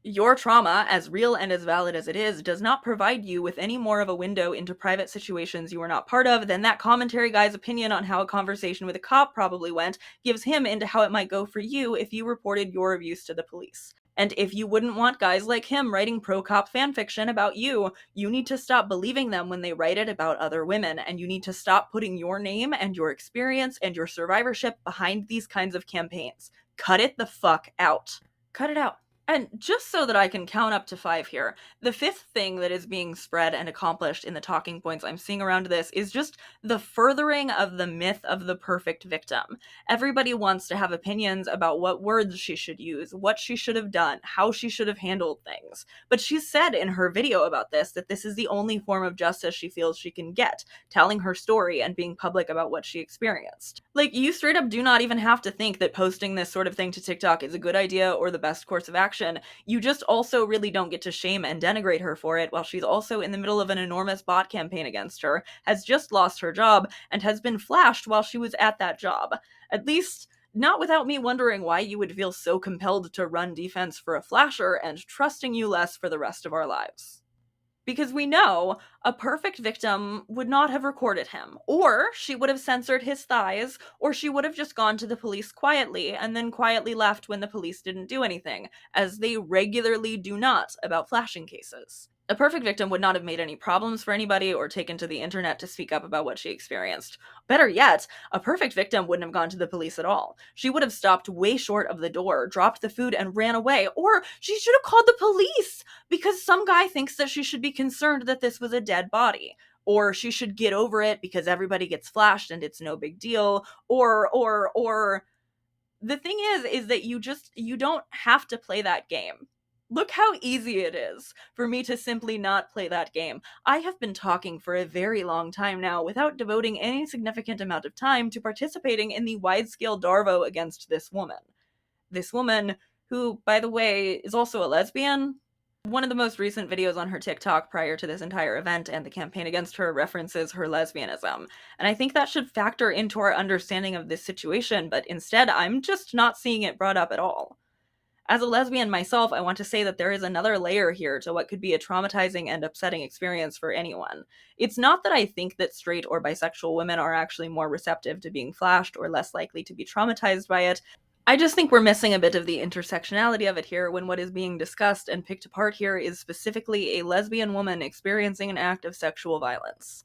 Your trauma, as real and as valid as it is, does not provide you with any more of a window into private situations you are not part of than that commentary guy's opinion on how a conversation with a cop probably went gives him into how it might go for you if you reported your abuse to the police. And if you wouldn't want guys like him writing pro-cop fanfiction about you, you need to stop believing them when they write it about other women, and you need to stop putting your name and your experience and your survivorship behind these kinds of campaigns. Cut it the fuck out. Cut it out. And just so that I can count up to 5 here, the fifth thing that is being spread and accomplished in the talking points I'm seeing around this is just the furthering of the myth of the perfect victim. Everybody wants to have opinions about what words she should use, what she should have done, how she should have handled things. But she said in her video about this that this is the only form of justice she feels she can get, telling her story and being public about what she experienced. Like, you straight up do not even have to think that posting this sort of thing to TikTok is a good idea or the best course of action. You just also really don't get to shame and denigrate her for it while she's also in the middle of an enormous bot campaign against her, has just lost her job, and has been flashed while she was at that job. At least, not without me wondering why you would feel so compelled to run defense for a flasher and trusting you less for the rest of our lives. Because we know a perfect victim would not have recorded him, or she would have censored his thighs, or she would have just gone to the police quietly and then quietly left when the police didn't do anything, as they regularly do not about flashing cases. A perfect victim would not have made any problems for anybody or taken to the internet to speak up about what she experienced. Better yet, a perfect victim wouldn't have gone to the police at all. She would have stopped way short of the door, dropped the food, and ran away, or she should have called the police because some guy thinks that she should be concerned that this was a dead body. Or she should get over it because everybody gets flashed and it's no big deal. Or the thing is that you don't have to play that game. Look how easy it is for me to simply not play that game. I have been talking for a very long time now without devoting any significant amount of time to participating in the wide-scale DARVO against this woman. This woman, who, by the way, is also a lesbian. One of the most recent videos on her TikTok prior to this entire event and the campaign against her references her lesbianism. And I think that should factor into our understanding of this situation, but instead I'm just not seeing it brought up at all. As a lesbian myself, I want to say that there is another layer here to what could be a traumatizing and upsetting experience for anyone. It's not that I think that straight or bisexual women are actually more receptive to being flashed or less likely to be traumatized by it. I just think we're missing a bit of the intersectionality of it here when what is being discussed and picked apart here is specifically a lesbian woman experiencing an act of sexual violence.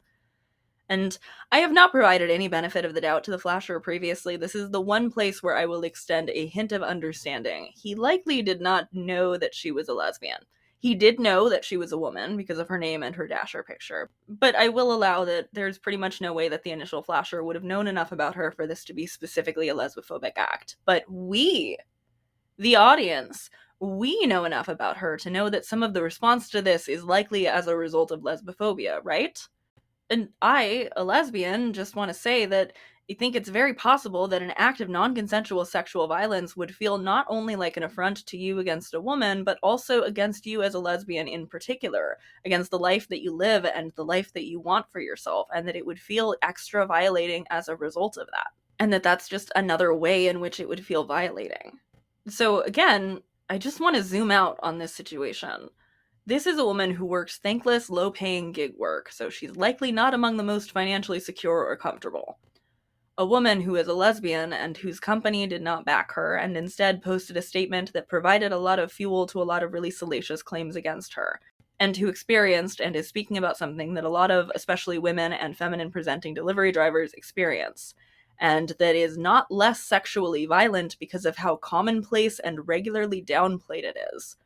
And I have not provided any benefit of the doubt to the flasher previously. This is the one place where I will extend a hint of understanding. He likely did not know that she was a lesbian. He did know that she was a woman because of her name and her dasher picture. But I will allow that there's pretty much no way that the initial flasher would have known enough about her for this to be specifically a lesbophobic act. But we, the audience, we know enough about her to know that some of the response to this is likely as a result of lesbophobia, right? And I, a lesbian, just want to say that I think it's very possible that an act of non-consensual sexual violence would feel not only like an affront to you against a woman, but also against you as a lesbian in particular, against the life that you live and the life that you want for yourself, and that it would feel extra violating as a result of that. And that that's just another way in which it would feel violating. So again, I just want to zoom out on this situation. This is a woman who works thankless, low-paying gig work, so she's likely not among the most financially secure or comfortable. A woman who is a lesbian and whose company did not back her and instead posted a statement that provided a lot of fuel to a lot of really salacious claims against her, and who experienced and is speaking about something that a lot of especially women and feminine presenting delivery drivers experience, and that is not less sexually violent because of how commonplace and regularly downplayed it is.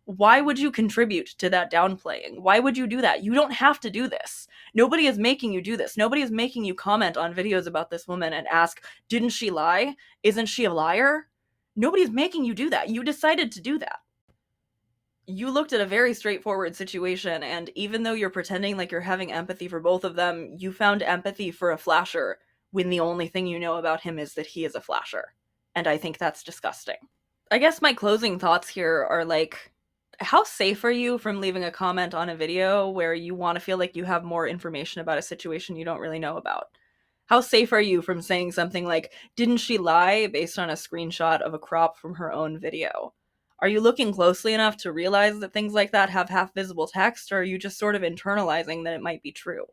Why would you contribute to that downplaying? Why would you do that? You don't have to do this. Nobody is making you do this. Nobody is making you comment on videos about this woman and ask, didn't she lie? Isn't she a liar? Nobody's making you do that. You decided to do that. You looked at a very straightforward situation, and even though you're pretending like you're having empathy for both of them, you found empathy for a flasher when the only thing you know about him is that he is a flasher. And I think that's disgusting. I guess my closing thoughts here are like, how safe are you from leaving a comment on a video where you want to feel like you have more information about a situation you don't really know about? How safe are you from saying something like, didn't she lie, based on a screenshot of a crop from her own video? Are you looking closely enough to realize that things like that have half-visible text, or are you just sort of internalizing that it might be true?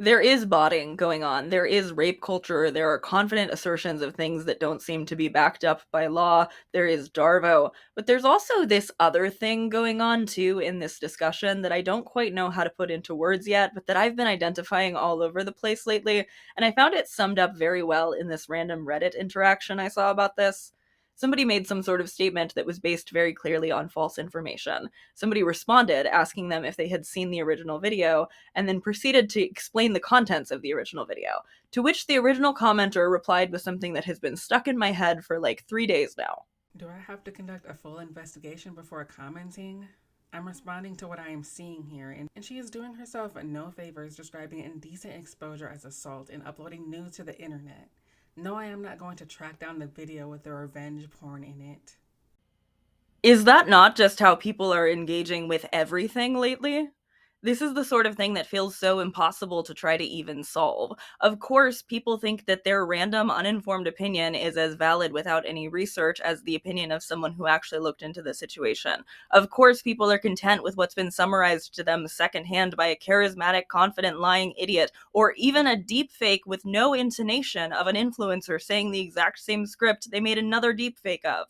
There is botting going on. There is rape culture. There are confident assertions of things that don't seem to be backed up by law. There is DARVO. But there's also this other thing going on, too, in this discussion that I don't quite know how to put into words yet, but that I've been identifying all over the place lately, and I found it summed up very well in this random Reddit interaction I saw about this. Somebody made some sort of statement that was based very clearly on false information. Somebody responded asking them if they had seen the original video, and then proceeded to explain the contents of the original video, to which the original commenter replied with something that has been stuck in my head for like 3 days now. Do I have to conduct a full investigation before commenting? I'm responding to what I am seeing here, and she is doing herself no favors describing indecent exposure as assault and uploading nudes to the internet. No, I am not going to track down the video with the revenge porn in it. Is that not just how people are engaging with everything lately? This is the sort of thing that feels so impossible to try to even solve. Of course, people think that their random, uninformed opinion is as valid without any research as the opinion of someone who actually looked into the situation. Of course, people are content with what's been summarized to them secondhand by a charismatic, confident, lying idiot, or even a deepfake with no intonation of an influencer saying the exact same script they made another deepfake of.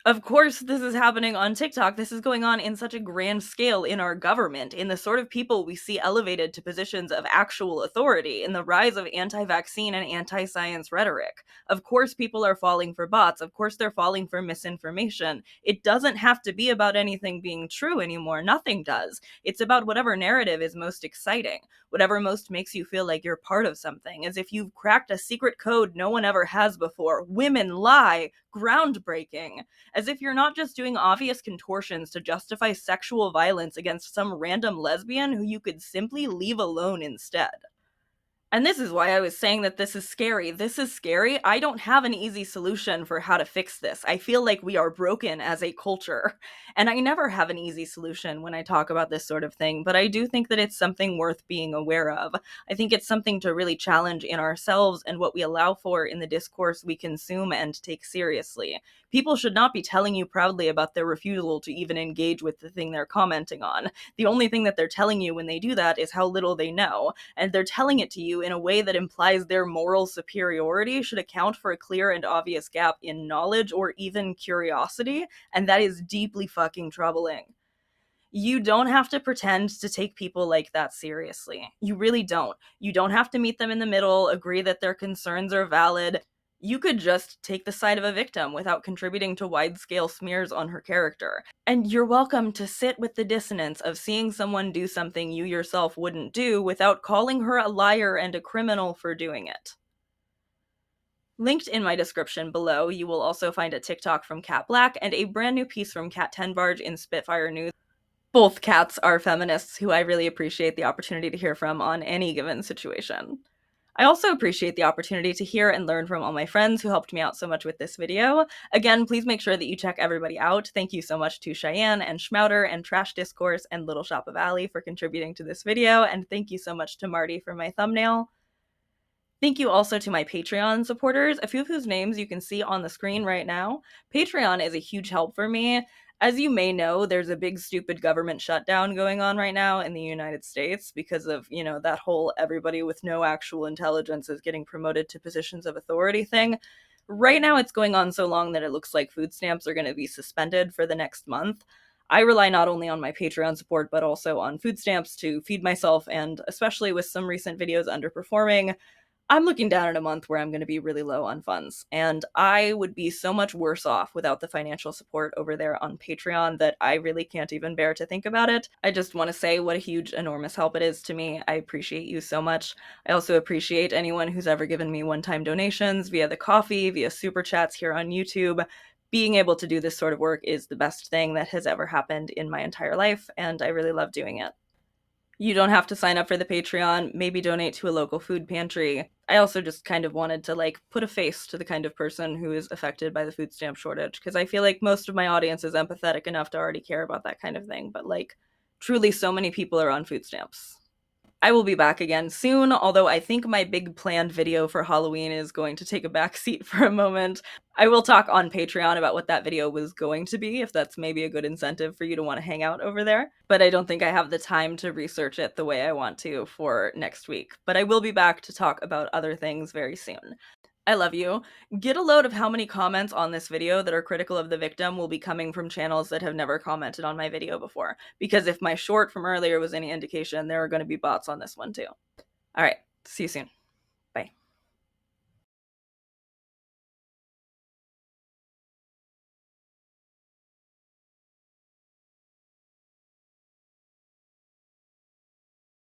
Of course, this is happening on TikTok. This is going on in such a grand scale in our government, in the sort of people we see elevated to positions of actual authority, in the rise of anti-vaccine and anti-science rhetoric. Of course, people are falling for bots. Of course, they're falling for misinformation. It doesn't have to be about anything being true anymore. Nothing does. It's about whatever narrative is most exciting, whatever most makes you feel like you're part of something, as if you've cracked a secret code no one ever has before. Women lie. Groundbreaking. As if you're not just doing obvious contortions to justify sexual violence against some random lesbian who you could simply leave alone instead. And this is why I was saying that this is scary. This is scary. I don't have an easy solution for how to fix this. I feel like we are broken as a culture. And I never have an easy solution when I talk about this sort of thing, but I do think that it's something worth being aware of. I think it's something to really challenge in ourselves and what we allow for in the discourse we consume and take seriously. People should not be telling you proudly about their refusal to even engage with the thing they're commenting on. The only thing that they're telling you when they do that is how little they know, and they're telling it to you in a way that implies their moral superiority should account for a clear and obvious gap in knowledge or even curiosity, and that is deeply fucking troubling. You don't have to pretend to take people like that seriously. You really don't. You don't have to meet them in the middle, agree that their concerns are valid. You could just take the side of a victim without contributing to wide-scale smears on her character. And you're welcome to sit with the dissonance of seeing someone do something you yourself wouldn't do without calling her a liar and a criminal for doing it. Linked in my description below, you will also find a TikTok from Cat Black and a brand new piece from Cat Tenbarge in Spitfire News. Both cats are feminists who I really appreciate the opportunity to hear from on any given situation. I also appreciate the opportunity to hear and learn from all my friends who helped me out so much with this video. Again, please make sure that you check everybody out. Thank you so much to Cheyenne and Schmowder and Trash Discourse and Little Shop of Alley for contributing to this video, and thank you so much to Marty for my thumbnail. Thank you also to my Patreon supporters, a few of whose names you can see on the screen right now. Patreon is a huge help for me. As you may know, there's a big stupid government shutdown going on right now in the United States because of, that whole everybody with no actual intelligence is getting promoted to positions of authority thing. Right now it's going on so long that it looks like food stamps are going to be suspended for the next month. I rely not only on my Patreon support, but also on food stamps to feed myself, and especially with some recent videos underperforming, I'm looking down at a month where I'm going to be really low on funds, and I would be so much worse off without the financial support over there on Patreon that I really can't even bear to think about it. I just want to say what a huge, enormous help it is to me. I appreciate you so much. I also appreciate anyone who's ever given me one-time donations via the coffee, via super chats here on YouTube. Being able to do this sort of work is the best thing that has ever happened in my entire life, and I really love doing it. You don't have to sign up for the Patreon, maybe donate to a local food pantry. I also just kind of wanted to put a face to the kind of person who is affected by the food stamp shortage, because I feel like most of my audience is empathetic enough to already care about that kind of thing, but truly so many people are on food stamps. I will be back again soon, although I think my big planned video for Halloween is going to take a back seat for a moment. I will talk on Patreon about what that video was going to be, if that's maybe a good incentive for you to want to hang out over there. But I don't think I have the time to research it the way I want to for next week. But I will be back to talk about other things very soon. I love you. Get a load of how many comments on this video that are critical of the victim will be coming from channels that have never commented on my video before. Because if my short from earlier was any indication, there are going to be bots on this one too. All right, see you soon.